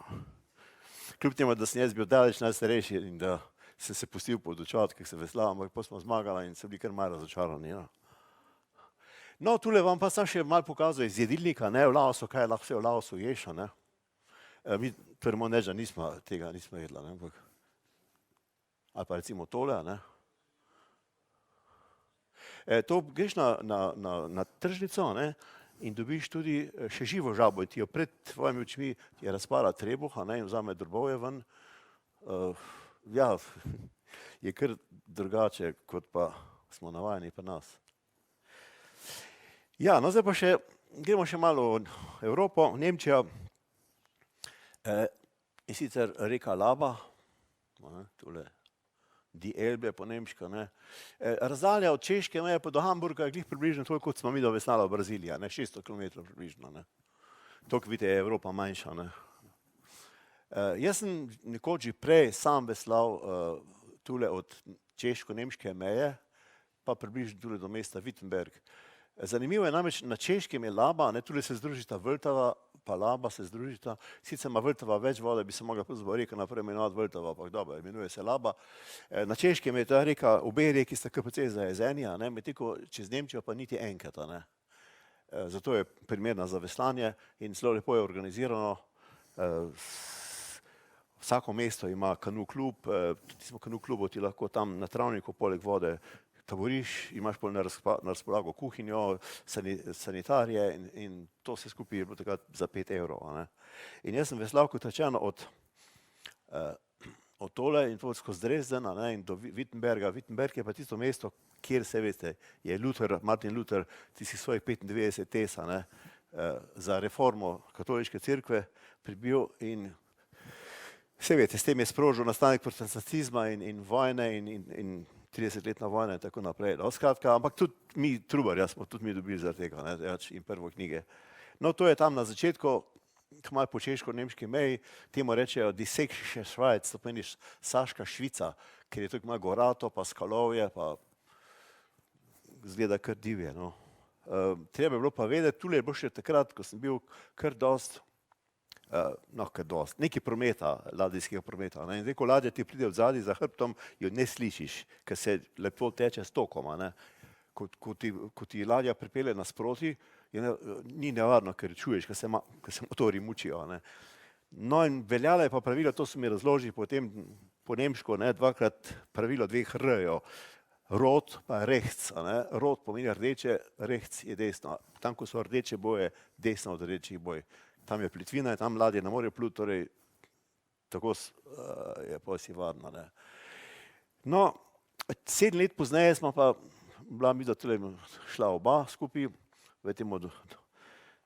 Kljub temu, da sem jaz bil daleč najstarejši in da sem se pustil podučevati, kako se vesla, ampak pa smo zmagali in so bili kar malo razočarani. No, tule vam pa sem še malo pokazal iz jedilnika, v Laosu, kaj lahko vse v Laosu ješ. Mi, torej moram reči, da tega nismo jedla, ampak ali pa recimo tole. To greš na tržnico in dobiš tudi še živo žabo in ti jo pred tvojimi očmi je razpala trebuha in vzame drobovje ven. Ja, je kar drugače, kot pa smo navajeni pri nas. Ja, no zdaj pa gremo še malo v Evropo, Nemčija. In sicer reka Laba, tule Die Elbe po nemško. Ne. Razdalja od Češke meje pa do Hamburga je glih približno toliko, kot smo mi do veslala v Braziliji, 600 km približno. Ne. Toliko vidite, je Evropa manjša. Ne. Jaz sem nekoč že prej sam veslal tule od češko-nemške meje, pa približno tule do mesta Wittenberg. Zanimivo je namreč, na Češkem je Laba, ne, tule se združita Vltava, pa Laba se združita, sicer ima Vltava več vode, bi se mogla pravzaprav reka naprej imenovati Vltava, pa dobro, imenuje se Laba. Na Češkem je ta reka, obe reki sta KPC zajezenja, medtem ko čez Nemčijo pa niti enkrat. Ne. Zato je primerna za veslanje in zelo lepo je organizirano. Vsako mesto ima kanu klub, tudi kanu klubu ti lahko tam na travniku poleg vode taboriš, imaš pol na razpolago kuhinjo, sanitarije in to vse skupaj je bilo takrat za 5 evrov. Ne. In jaz sem veslal kot rečeno od tole in skozi Dresden in do Wittenberga. Wittenberg je pa tisto mesto, kjer se veste, je Martin Luther tistih svojih 95 tesa za reformo katoliške cerkve pribil in vse veste, s tem je sprožil nastanek protestantizma in vojne in 30-letna vojna in tako naprej. No, skratka, ampak tudi mi, Trubarja, smo tudi mi dobili zaradi tega in prvo knjige. No, to je tam na začetku, kmalu po češko-nemški meji, temu rečejo Die Sächsische Schweiz, to pomeni Saška Švica, ker je tako malo gorato, pa skalovje, pa zgleda kar divje. No. Treba je bilo pa vedeti, tule je bilo še takrat, ko sem bil kar dost, nekaj prometa, ladijskega prometa. Ne. In zdaj, ko ladja ti pride od zadaj za hrbtom, jo ne slišiš, ker se lepo teče s tokom. Ko ti ladja pripelje nasproti, ni nevarno, ker čuješ, ker se motori mučijo. Ne. No in veljala je pa pravilo, to so mi razložili potem po nemško, dvakrat pravilo 2 r-jev. Rot pa rechts. Rot pomeni rdeče, rechts je desno. Tam, ko so rdeče boje, desno od rdečih boj. Tam je plitvina in tam ladje ne morejo pluti, torej tako je pa si varno. Ne. No, 7 let pozneje smo pa bila mi, da tule šla oba skupaj v tem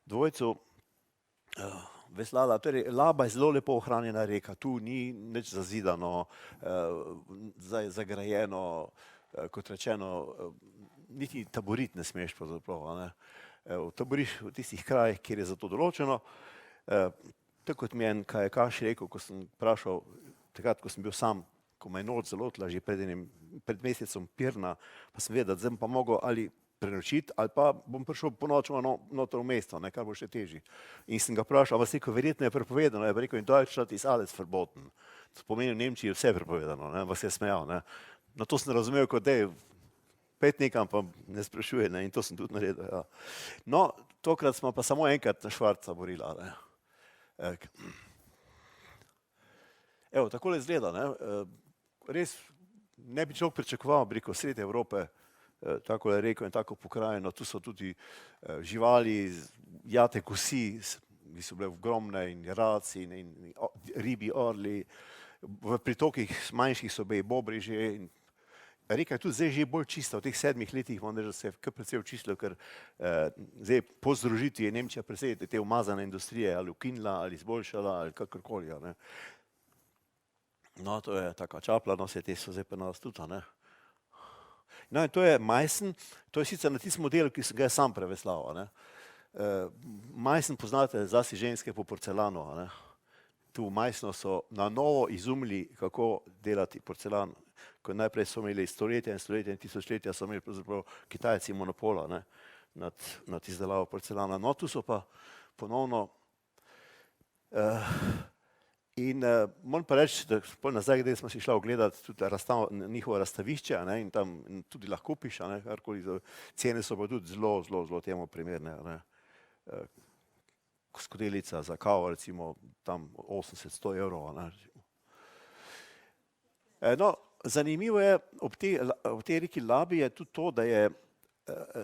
dvojcu veslala. Torej, Laba je zelo lepo ohranjena reka, tu ni nič zazidano, zagrajeno, kot rečeno, niti taborit ne smeš pravzaprav. Taboriš v tistih krajih, kjer je za to določeno. Tako kot mi je en kajakaš rekel, ko sem vprašal, takrat, ko sem bil sam, ko me je noč zalotila že pred mesecem Pirna, pa sem vedel, da sem pa mogel ali prenočiti, ali pa bom prišel ponočoma noter v mesto, kar bo še težji. In sem ga vprašal, a vas rekel, verjetno je prepovedano, je rekel, in Deutschland ist alles verboten. To pomeni, v Nemčiji je vse prepovedano, vas je smejal. Na to sem razumel, kot da je pet nekam, pa ne sprašuje, in to sem tudi naredil. Ja. No, tokrat smo pa samo enkrat na Švarca borila. Evo, takole izgleda. Res ne bi človek pričakoval, preko sredi Evrope, tako je rekel in tako pokrajino, tu so tudi živali, jate kosi, ki so bile ogromne in raci in ribi, orli, v pritokih manjših so bili bobri že. Reka je tudi zdaj že bolj čista, v teh 7 letih da se je kar precej očistilo, ker zdaj po združitvi je Nemčija precej te umazane industrije ali ukinila ali izboljšala ali kakorkoli. No, to je taka čapla, no vse te so zdaj pa nas tudi. No in to je Meissen, to je sicer na tistem modelu, ki sem ga sam preveslal. Meissen poznate zlasti ženske po porcelanu. Tu v Meissenu so na novo izumili, kako delati porcelan. Ko najprej so imeli stoletja in tisočletja, so imeli pravzaprav Kitajci monopola nad izdelavo porcelana. No, tu so pa ponovno in moram pa reči, da nazaj, gdje smo si šla ogledati tudi njihovo razstavišče in tam tudi lahko kupiš, karkoli, cene so pa tudi zelo temu primerne. Skodelica za kavo, recimo tam 80-100 evrov. No, zanimivo je, ob tej reki Labi je tudi to, da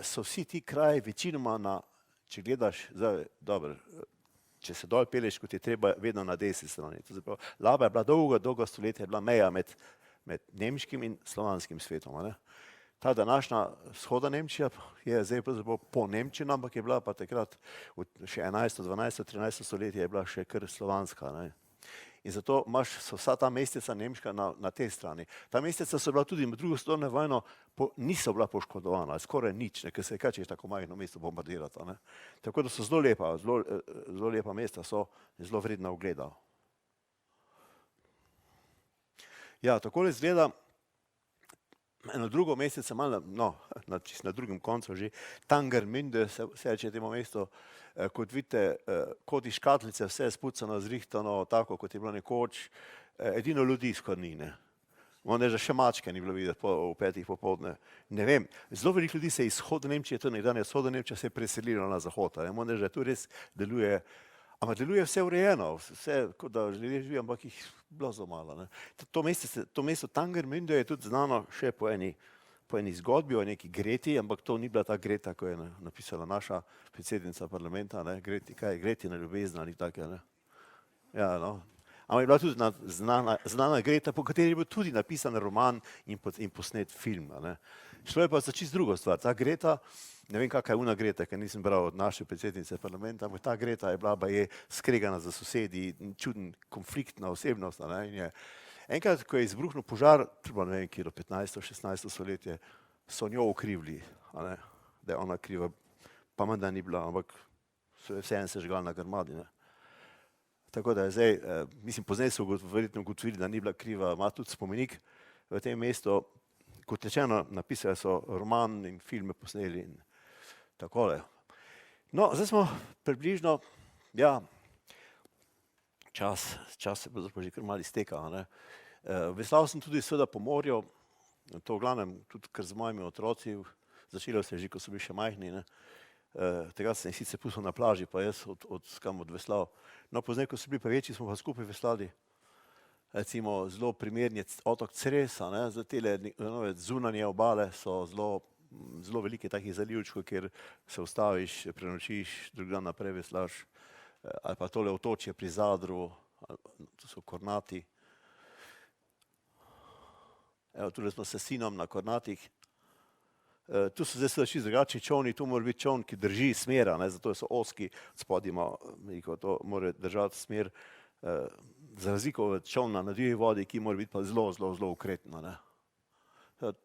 so vsi ti kraji večinoma če gledaš, dobro, če se dol peleš, kot je treba, vedno na desni strani. Laba je bila dolga stoletja, je bila meja med nemškim in slovanskim svetom. Ta današnja vzhodna Nemčija je zdaj pravzaprav po Nemčiji, ampak je bila pa takrat še 11., 12., 13. stoletje je bila še kar slovanska. in zato so vsa ta mesteca nemška na tej strani. Ta mesteca so bila tudi med drugo svetovno vojno, niso bila poškodovana, skoraj nič, ker se je kaj češ tako majhno mesto bombardirati. Tako da so zelo lepa mesta, so zelo vredna ogleda. Ja, takole izgleda eno drugo mestece, malo na drugem koncu že, Tangermünde se reče temu mestu. Kot vidite, kot iz škatlice, vse je spucano, zrihtano, tako kot je bilo nekoč, edino ljudi skoraj ni. Moram reči, da še mačke ni bilo videti v 5. popoldne. Ne vem, zelo veliko ljudi se je iz vzhodne Nemčije, to nekdanja vzhodna Nemčija, se je preselilo na zahod. Moram reči, da tu res deluje, ampak deluje vse urejeno, vse kot da ljudje živijo, ampak jih bilo zelo malo. To mesto Tangermünde je tudi znano še po eni zgodbi o neki Greti, ampak to ni bila ta Greta, ko je napisala naša predsednica parlamenta, kaj je Gretina ljubezna ali tako. Ja, no. Ampak je bila tudi znana Greta, po kateri je bil tudi napisan roman in posnet film. Šlo je pa za čisto drugo stvar. Ta Greta, ne vem kakva je una Greta, ker nisem bral od naše predsednice parlamenta, ampak ta Greta je bila skregana za sosedi, čuden konfliktna osebnost. Enkrat, ko je izbruhnil požar, treba ne vem, kjer 15. 16. stoletje, so njo okrivili, da je ona kriva, pa menda ni bila, ampak vseeno se je žgal na grmadi. Tako da je zdaj, mislim, pozneje so verjetno ugotovili, da ni bila kriva, ima tudi spomenik v tem mestu. Kot rečeno, napisali so roman in filme posneli in takole. No, zdaj smo približno, ja, čas se bo že kar malo iztekal. Veslal sem tudi seveda po morju, to v glavnem tudi kar z mojimi otroci, začelo se je že, ko so bili še majhni. Tega sem jih sicer pustil na plaži, pa jaz kam odveslal. No, pozneje, ko so bili pa večji, smo pa skupaj veslali. Recimo zelo primerni otok Cres, za tele zunanje obale so zelo velike takih zalivčkov, kjer se ustaviš, prenočiš, drug dan naprej veslaš. Ali pa tole otočje pri Zadru, to so Kornati. Evo, tule smo s sinom na Kornatih. Tu so zdaj seveda čisto drugačni čolni, tu mora biti čoln, ki drži smer, zato so ozki, spod ima, to mora držati smer, za razliko od čolna na divji vodi, ki mora biti pa zelo ukretno.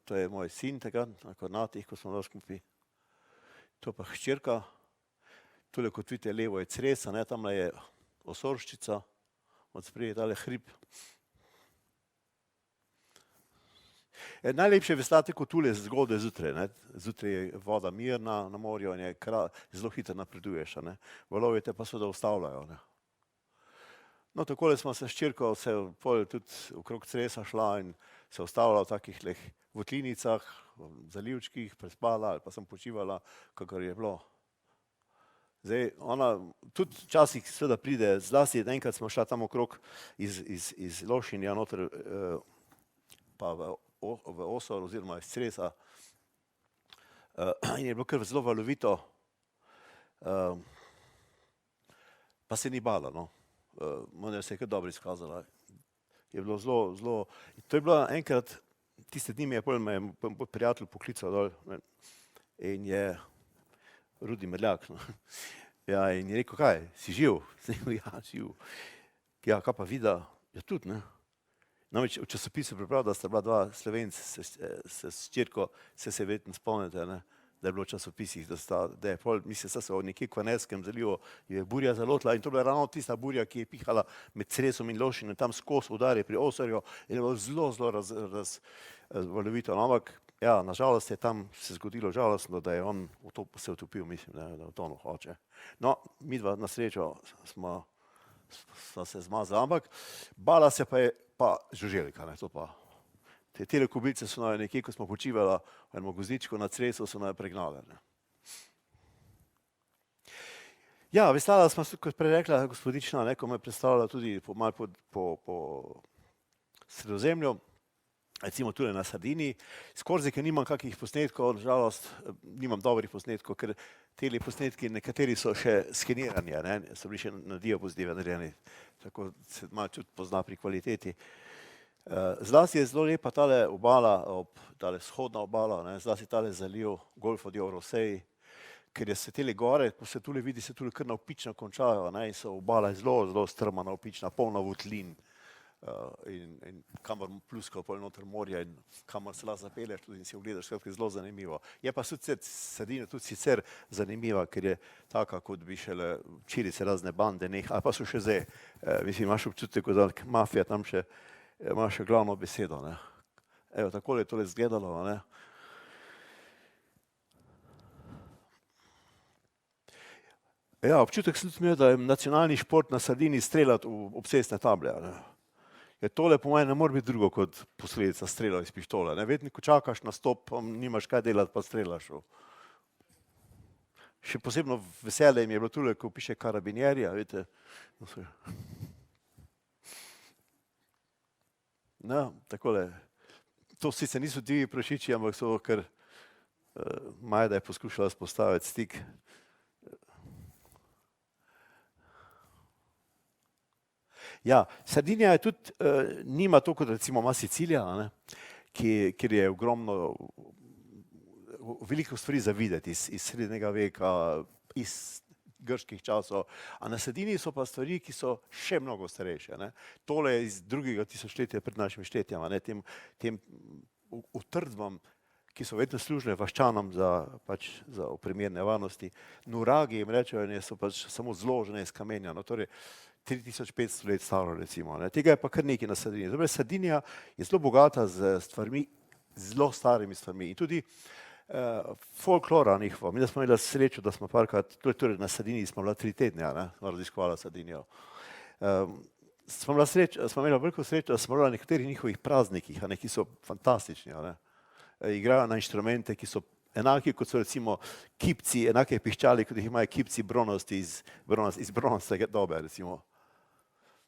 To je moj sin tega, na Kornatih, ko smo skupaj. To pa hčerka, tule kot vidite levo je Cres, tamle je Osorščica, od spredje tale hrib. Najlepše veslati kot tule zgodaj zjutraj. Zjutraj je voda mirna na morju in zelo hitro napreduješ. Valovi te pa seveda ustavljajo. No, takole smo se s hčerko tudi okrog Cresa šla in se ustavila v takih votlinicah, zalivčkih, prespala ali pa sem počivala, kakor je bilo. Zdaj, ona tudi včasih seveda pride, zlasti enkrat smo šla tam okrog iz Lošinja noter, pa v Osor oziroma iz Cresa in je bilo kar zelo valovito, pa se ni bala, no. Moram se je kar dobro izkazala. Je bilo zelo, to je bilo enkrat, tiste dni me je prijatelj poklical dol in je Rudi Merljak. Ja, in je rekel, kaj, si živ? Ja, živ. Ja, kaj pa vida? Ja, tudi, ne. Namreč v časopisu pripravil, da sta bila dva Slovenca s hčerko, se verjetno spomnite, da je bilo v časopisih, da je pol, mislim, da se v nekje Kvarnerskem zalivu je burja zalotila in to je bila ravno tista burja, ki je pihala med Cresom in Lošinjem, tam skozi udarje pri Osorju in je bilo zelo valovito. Ampak, ja, nažalost je tam se zgodilo žalostno, da je on se utopil, mislim, da je utonil hoče. No, midva na srečo sva se zmazala, ampak bala se pa je pa žuželka, to pa. Tele kobilice so nekje, ko smo počivala v enem gozdičku na Cresu, so pregnale. Ja, veslala smo, kot prej rekla gospodična, ko me je predstavljala tudi malo po Sredozemlju, recimo tule na Sardiniji. S Korzike nimam kakih posnetkov, žalost, nimam dobrih posnetkov, ker teli posnetki, nekateri so še skenirani, so bili še na diapozitivi narejeni, tako se malo čut pozna pri kvaliteti. Zlasti je zelo lepa tale obala, tale vzhodna obala, zlasti tale zaliv Golfo di Orosei, ker se tele gore, ko se tule vidi, se tule kar navpično končajo in so obala zelo strma navpična, polna votlin. in kamor pluskajo pol noter morja in kamor se lahko zapelješ tudi in si ogledaš, skratka je zelo zanimivo. Je pa Sardinija tudi sicer zanimiva, ker je taka, kot bi šele včeraj se razne bande ali pa so še zdaj, mislim, imaš občutek, da mafija tam še ima še glavno besedo, ne. Evo, takole je tole izgledalo, ne. Ja, občutek sem tudi imel, da je nacionalni šport na Sardiniji streljati v obcestne table, ne. Jer tole po mojem ne more biti drugo kot posledica strela iz pištole, ne. Vedno, ko čakaš na stop, nimaš kaj delati, pa strelaš. Še posebno veselje mi je bilo tule, ko piše karabinjerja, vidite. No, takole. To sicer niso divji prašiči, ampak so, ker Majda je poskušala spostaviti stik. Ja, Sardinija je tudi, nima to, kot recimo ima Sicilija, ne, kjer je ogromno, veliko stvari za videti iz srednjega veka, iz grških časov, a na Sardiniji so pa stvari, ki so še mnogo starejše, ne. Tole je iz 2. tisočletja pred našim štetjem, ne, tem utrdbam, ki so vedno služile vaščanom za primer nevarnosti. Nuragi jim rečejo, in so pač samo zložene iz kamenja, no, torej 3500 let staro recimo, ne. Tega je pa kar nekaj na Sardiniji. Torej, Sardinija je zelo bogata z stvarmi, zelo starimi stvarmi in tudi folklora njihova. Mi smo imeli srečo, da smo parkrat, torej na Sardiniji smo bila 3 tedne, ne, smo raziskovala Sardinijo. Smo imeli veliko srečo, da smo bila na nekaterih njihovih praznikih, ne, ki so fantastični, ne. Igrajo na inštrumente, ki so enaki, kot so recimo kipci, enake piščali, kot jih imajo kipci bronasti iz bronaste dobe, recimo.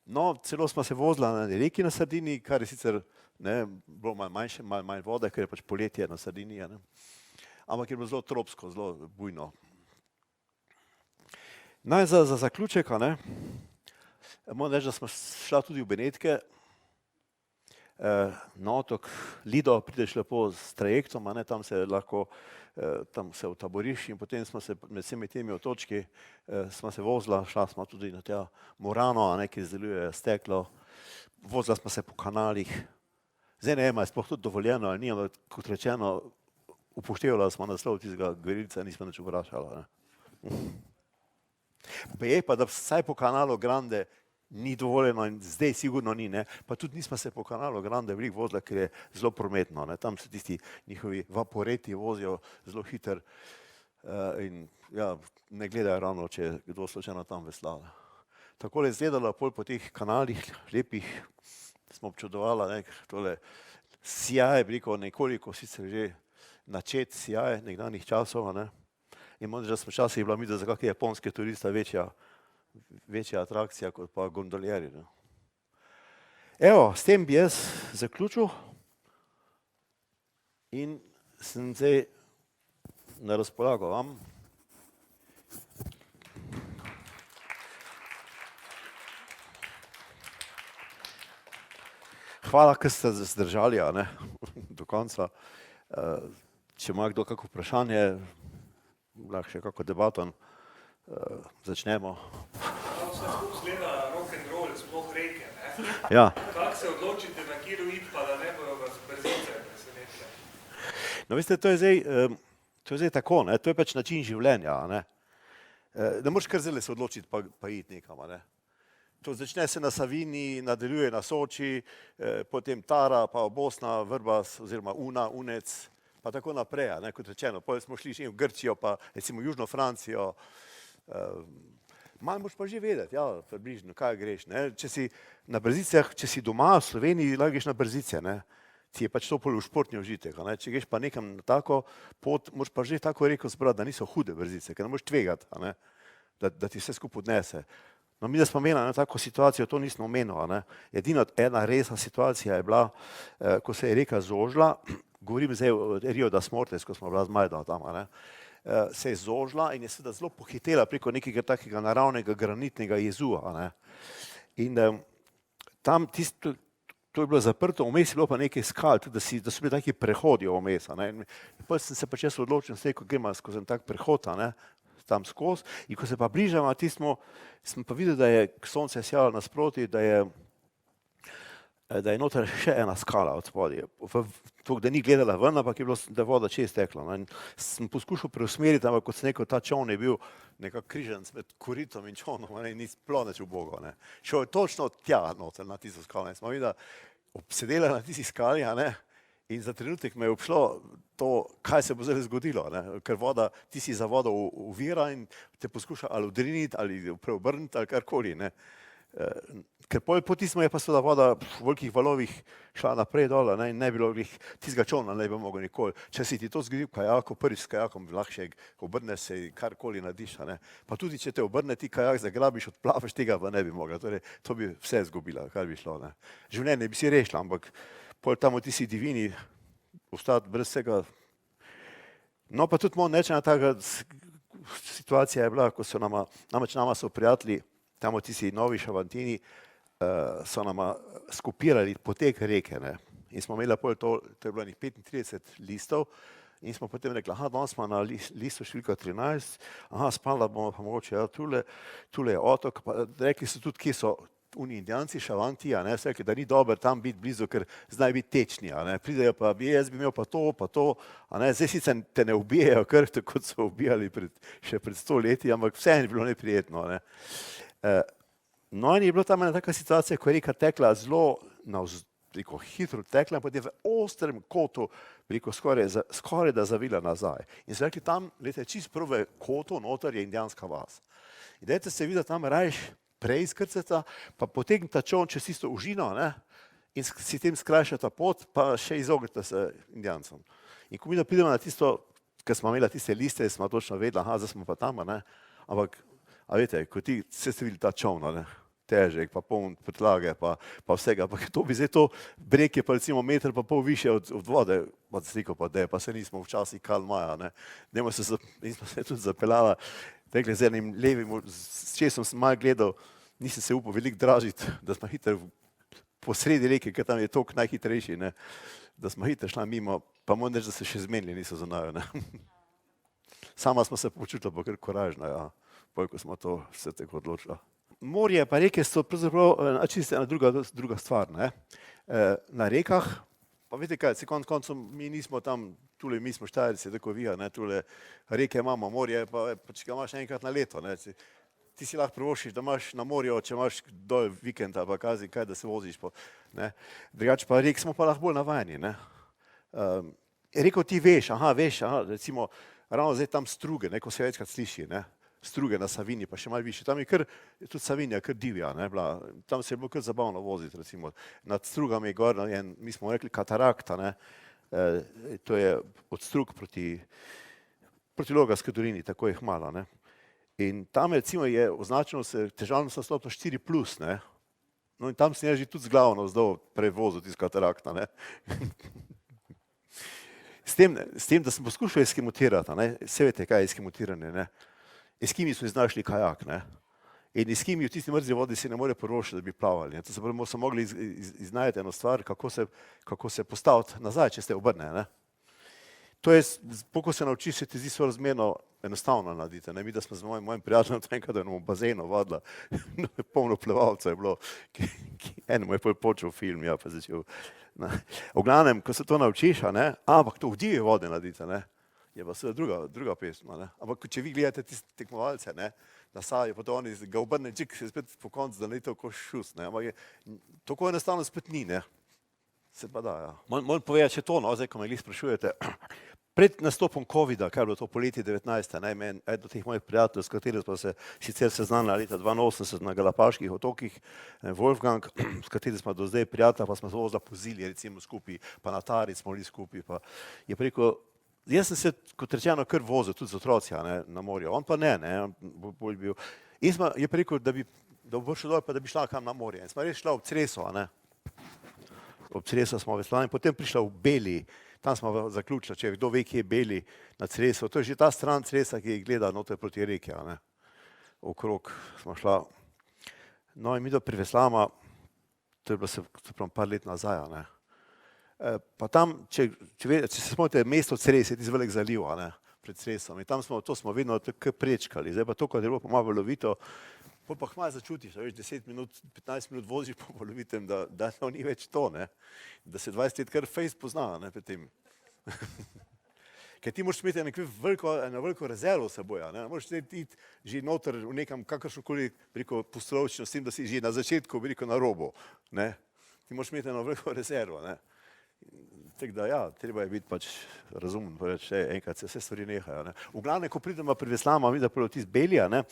No, celo smo se vozila na reki na Sardiniji, kar je sicer, ne, bilo malo manjše, malo manj vode, ker je pač poletje na Sardiniji, ne. Ampak je bilo zelo tropsko, zelo bujno. Naj za zaključek, ne, moram reči, da smo šla tudi v Benetke, na otok Lido, prideš lepo s trajektom, ne, tam se lahko, tam se utaboriš in potem smo se med vsemi temi otočki, smo se vozila, šla smo tudi na tja Murano, ne, ki izdeluje steklo, vozila smo se po kanalih, zdaj ne vem, je sploh tudi dovoljeno ali ni, ampak kot rečeno, upoštevala smo naslov tistega gverilca, nismo nič vprašala, ne. Je pa, da vsaj po kanalu Grande ni dovoljeno in zdaj sigurno ni, ne, pa tudi nismo se po kanalu Grande veliko vozila, ker je zelo prometno, ne, tam se tisti njihovi vaporeti vozijo zelo hiter in ja, ne gledajo ravno, če je kdo slučajno tam veslal. Takole je izgledalo pol po teh kanalih lepih, smo občudovala, ne, tole sijaj, veliko nekoliko sicer že načet sijaj nekdanjih časov, ne, in moram reči, da smo včasih bila midva za kakšne japonske turiste večja atrakcija kot pa gondoljeri, ne. Evo, s tem bi jaz zaključil in sem zdaj na razpolago vam. Hvala, ker ste zdržali, ne, do konca. Če ima kdo kako vprašanje, lahko še kako debato, začnemo. Kako se skupaj zgleda rock'n'roll, sploh reke, ne? Ja. Kako se odločite, na kjer iti, pa da ne bojo vas brzice presenetile? No, veste, to je zdaj tako, ne, to je pač način življenja, ne. Ne moreš kar zdaj se odločiti, pa iti nekam, ne. To začne se na Savinji, nadaljuje na Soči, potem Tara, pa Bosna, Vrbas oziroma Una, Unec, pa tako naprej, ne, kot rečeno. Potem smo šli še v Grčijo, pa recimo Južno Francijo. Malo moraš pa že vedeti, ja, približno, kaj greš, ne. Če si na Brzicah, če si doma v Sloveniji, lahko greš na Brzice, ne. Ti je pač to pol v športni užitek, ne. Če greš pa nekam na tako pot, moraš pa že tako reko zbrati, da niso hude Brzice, ker ne moreš tvegati, ne, da ti vse skupaj odnese. No, mi da smo imeli na tako situacijo, to nismo omenili, ne. Edina ena resna situacija je bila, ko se je reka zožila, govorim zdaj o Rio das Mortes, ko smo bila z Majdo tam, ne. Se je zožila in je seveda zelo pohitela preko nekega takega naravnega granitnega jezu, ne. In tam to je bilo zaprto, vmes je bilo pa nekaj skal, tudi da so bili taki prehodi vmes, ne. In potem sem se pa čez odločil, sem rekel, gremo skozi tak prehod, ne, tam skozi, in ko se pa bližamo, sem pa videl, da je sonce sijalo nasproti, da je da je noter še ena skala od spodaj. To, da ni gledala ven, ampak je bilo, da voda čez tekla. No. In sem poskušal preusmeriti, ampak kot sem rekel, ta čovn je bil nekak križanc med koritom in čovnom, ne, in ni sploh nič ubogo. Ne. Šel je točno tja noter na tisto skalo. In smo videli, obsedela na tisti skali, a ne, in za trenutek me je obšlo to, kaj se bo zdaj zgodilo, ne, ker voda, ti si za vodo uvira in te poskuša ali odriniti, ali preobrniti, ali karkoli, ne. Ker po tistem je pa seveda voda v velikih valovih šla naprej dol, ne, in ne bilo tistega čolna ne bi mogel nikoli. Če si ti to zgodi v kajaku, prvič s kajakom lahko še obrneš se karkoli narediš, ne. Pa tudi če te obrne ti kajak, zagrabiš, odplavaš, tega pa ne bi mogla. Torej, to bi vse zgubila, kar bi šlo. Ne. Življenje bi si rešila, ampak pol tam v tisti divini ostati brez vsega. No pa tudi moram reči, ena taka situacija je bila, ko so nama so prijatelji, tam v tisti Novi Šavantini, so nama skupirali potek reke, ne. In smo imeli pol to je bilo 35 listov in smo potem rekli, danes smo na listu številka 13, spala bomo pa mogoče, ja, tule je otok, pa rekli so tudi, kje so oni Indijanci, Šavanti, a ne, so rekli, da ni dobro tam biti blizu, ker znajo biti tečni, a ne, pridejo pa, jaz bi imel pa to, a ne, zdaj sicer te ne ubijajo kar, tako kot so ubijali še pred 100 leti, ampak vseeno je bilo neprijetno, ne. No in je bila tam ena taka situacija, ko je reka tekla zelo hitro tekla in potem v ostrem kotu, skoraj da zavila nazaj. In so rekli tam, glejte, čist prve kotu noter je indijanska vas. In dajte se videti tam rajš preizkrcata, pa potegnita čoln čez tisto užino, ne, in si tem skrajšata pot, pa še izognete se Indijancem. In ko mi da pridemo na tisto, ker smo imeli tiste liste, smo točno vedeli, zdaj smo pa tam, ne, ampak a veste, ko ti ste videli ta čovn, ne, težek, pa poln podlage, pa vsega, pa to bi zdaj to breg je pa recimo meter pa pol više od vode, pa sliko pa da, pa se nismo včasih Karl Maja, ne, in smo se tudi zapeljala, rekli z enim levim, s česom sem malo gledal, nisem se upal veliko dražiti, da smo hitro po sredi reke, ker tam je tok najhitrejši, ne, da smo hitro šla mimo, pa moram reči, da se še zmenili niso za naju, ne. Sama smo se počutila pa kar koražna, ja. Ko smo to vse tako odločili. Morje pa reke so pravzaprav čisto ena druga stvar. Ne? Na rekah, pa veste kaj, se konec koncev mi nismo tam, tule mi smo Štajerci, tako vi, ne, tule reke imamo, morje pa če ga imaš enkrat na leto. Ne? Ti si lahko privoščiš, da imaš na morju, če imaš dol vikend ali pa kaj, da se voziš. Drugače pa rek smo pa lahko bolj navajeni. Ne? Rekel ti veš, recimo ravno zdaj tam Struge, ko se večkrat sliši, ne? Struge na Savinji, pa še malo više. Tam je tudi Savinja kar divja, ne, bila. Tam se je bilo kar zabavno voziti, recimo. Nad Strugami je gor, mi smo rekli katarakta, ne, to je od Strug proti Logarski dolini, tako je hmala, ne. In tam recimo je označeno se težavnostna stopnja 4+, ne. No in tam sem jaz že tudi z glavo navzdol prevozil tisti katarakta, ne. S tem, da sem poskušal eskimotirati, ne, se veste, kaj je eskimotiranje, ne. Eskimi so iznašli kajak, ne. In eskimi v tisti mrzli vodi si ne more privoščiti, da bi plavali. To se pravi, so mogli iznajti eno stvar, kako se postaviti nazaj, če ste obrne, ne. To je, ko se naučiš, se ti zdi sorazmerno enostavno narediti, ne. Mi, da smo z mojim prijateljem enkrat v bazenu vadila, polno plevalcev je bilo, enemu je počel film, ja, pa začel. V glavnem, ko se to naučiš, ne, ampak to v divji vodi narediti, ne. Je pa seveda druga pesma, ne. Ampak če vi gledate tiste tekmovalce, ne, na Savi, pa to oni ga obrne čik, se spet po koncu, da ne to kot šus, ne. Ampak tako enostavno spet ni, ne. Se pa da, ja. Moram povedati še to, no, zdaj, ko me glih sprašujete. Pred nastopom covida, kaj je bilo to poleti 19, ne, eden od teh mojih prijateljev, s katerim smo se sicer seznanili leta 82 na Galapaških otokih, Wolfgang, s katerim smo do zdaj prijatelja, pa smo se vozila po Zilji, recimo skupaj, pa na Tari smo bili skupaj, pa je rekel, jaz sem se, kot rečeno, kar vozil, tudi z otroci, ne, na morju, on pa ne, bolj bil. In je rekel, da bo šel dol, pa da bi šla kam na morje. In smo res šla ob Creso, ne. Ob Creso smo veslali in potem prišla v Beli, tam smo zaključili, če kdo ve, kje je Beli na Creso. To je že ta stran Cresa, ki gleda noter proti reki, ne. Okrog smo šla. No in mi do priveslama, to je bilo se par let nazaj, ne. Pa tam, če se spomnite, mesto Cres je tisti velik zaliv, ne, pred Cresom. In tam to smo vedno tako prečkali. Zdaj pa to, ko je bilo malo valovito, Pol pa hmalo začutiš, veš, 10 minut, 15 minut voziš, pa polovitem, da to ni več to, ne. Da se 20 let kar fejst pozna, ne, pri tem. Ker ti moraš imeti eno veliko rezervo s seboj, ne moraš iti že noter v nekam kakršnokoli, rekel, pustolovščino, s tem, da si že na začetku, rekel, na robu, ne. Ti moraš imeti eno veliko rezervo, ne. Tako da, ja, treba je biti pač razumen, pa reči, enkrat se vse stvari nehajo, ne. V glavnem, ko pridemo pri Veslama, vidim, da prvo tisti Belija, ne,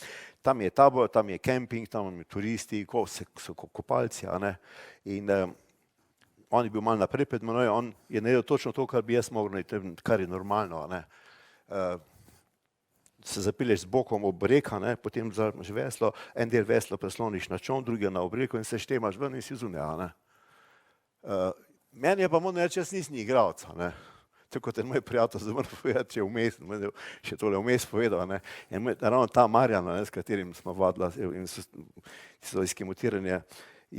tam je tabor, tam je kemping, tam je turisti, so kopalci, a ne. In on je bil malo naprej pred menoj, on je naredil točno to, kar bi jaz mogel narediti, kar je normalno, ne. Se zapileš z bokom ob reka, ne, potem vzameš veslo, en del vesla presloniš na čoln, drugi na obreko in se štemaš ven in si zunaj, ne. Meni je pa moram reči, jaz nisem igralec, ne. Tako kot je moj prijatelj zdaj moram povedati, če vmes, še tole vmes povedal, ne. In ravno ta Marjan, ne, s katerim smo vadila in so iskimotiranje,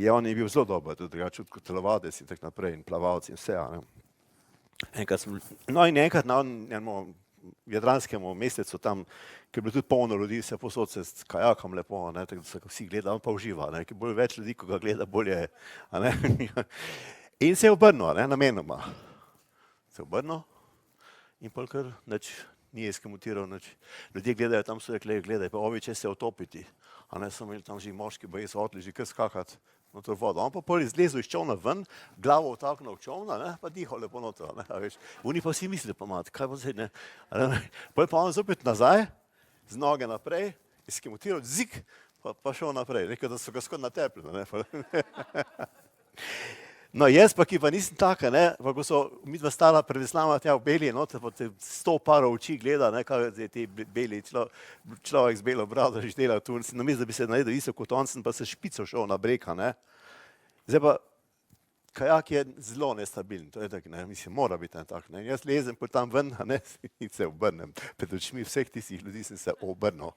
on je bil zelo dober, tudi drugače kot telovadec in tako naprej in plavalci in vse, ne. Enkrat na enem jadranskemu mestecu tam, ki je bilo tudi polno ljudi, se posod se s kajakom lepo, ne, tako da se vsi gleda, on pa uživa, ne, ki bolj več ljudi, ko ga gleda, bolje, a ne. In se je obrnil, ne, namenoma. Se je obrnil in pol kar nič ni eskimotiral, nič. Ljudje gledajo, tam so rekli, gledaj, pa ovi, če se utopiti. A ne, so imeli tam že moški, baje so otli že kar skakati noter vodo. On pa pol izlezel iz čovna ven, glavo vtaknil v čovna, ne, pa dihal lepo noter, ne, a veš. Oni pa si misli, pa mat, kaj bo zdaj, ne. Pol pa on zopet nazaj, z noge naprej, eskimotiral, zik, pa šel naprej. Rekel, da so ga skoraj natepli, ne. No, jaz pa, ki pa nisem taka, ne, pa ko so midva stala pred Veslama tja v Beliji, no, pa te 100 parov oči gleda, ne, kaj je ti beli človek z belo brado že dela tu, namesto da bi se naredil isto kot on, sem pa se špico šel na breka, ne. Zdaj pa, kajak je zelo nestabilen, to je tako, ne, mislim, mora biti tak, ne. Jaz lezem po tam ven, ne, in se obrnem. Pred očmi vseh tistih ljudi sem se obrnil.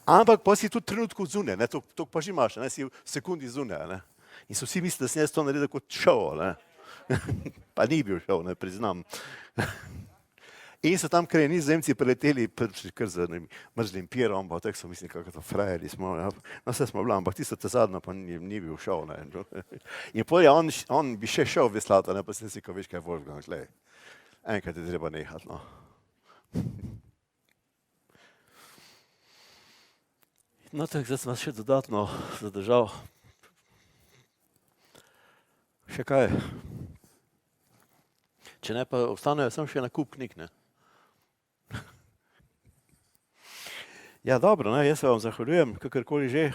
Ampak pa si tudi trenutku zunaj, ne, to pa že imaš, ne, si v sekundi zunaj, ne. In so vsi mislili, da sem jaz to naredil kot šov, ne. Pa ni bil šov, ne, priznam. In so tam kar Nizozemci preleteli kar z mrzlim pirom, pa tako so mislili, kako to frajeri smo. Ja. No, vse smo bila, ampak tisto te zadnjo pa ni bil šov, ne. In pol je on bi še šel veslati, ne, pa sem si rekel, veš kaj, Wolfgang, glej, enkrat je treba nehati, no. No, tako, zdaj sem vas še dodatno zadržal. Še kaj? Če ne, pa ostanejo samo še na kup knjig, ne. Ja, dobro, ne, jaz se vam zahvaljujem, kakorkoli že.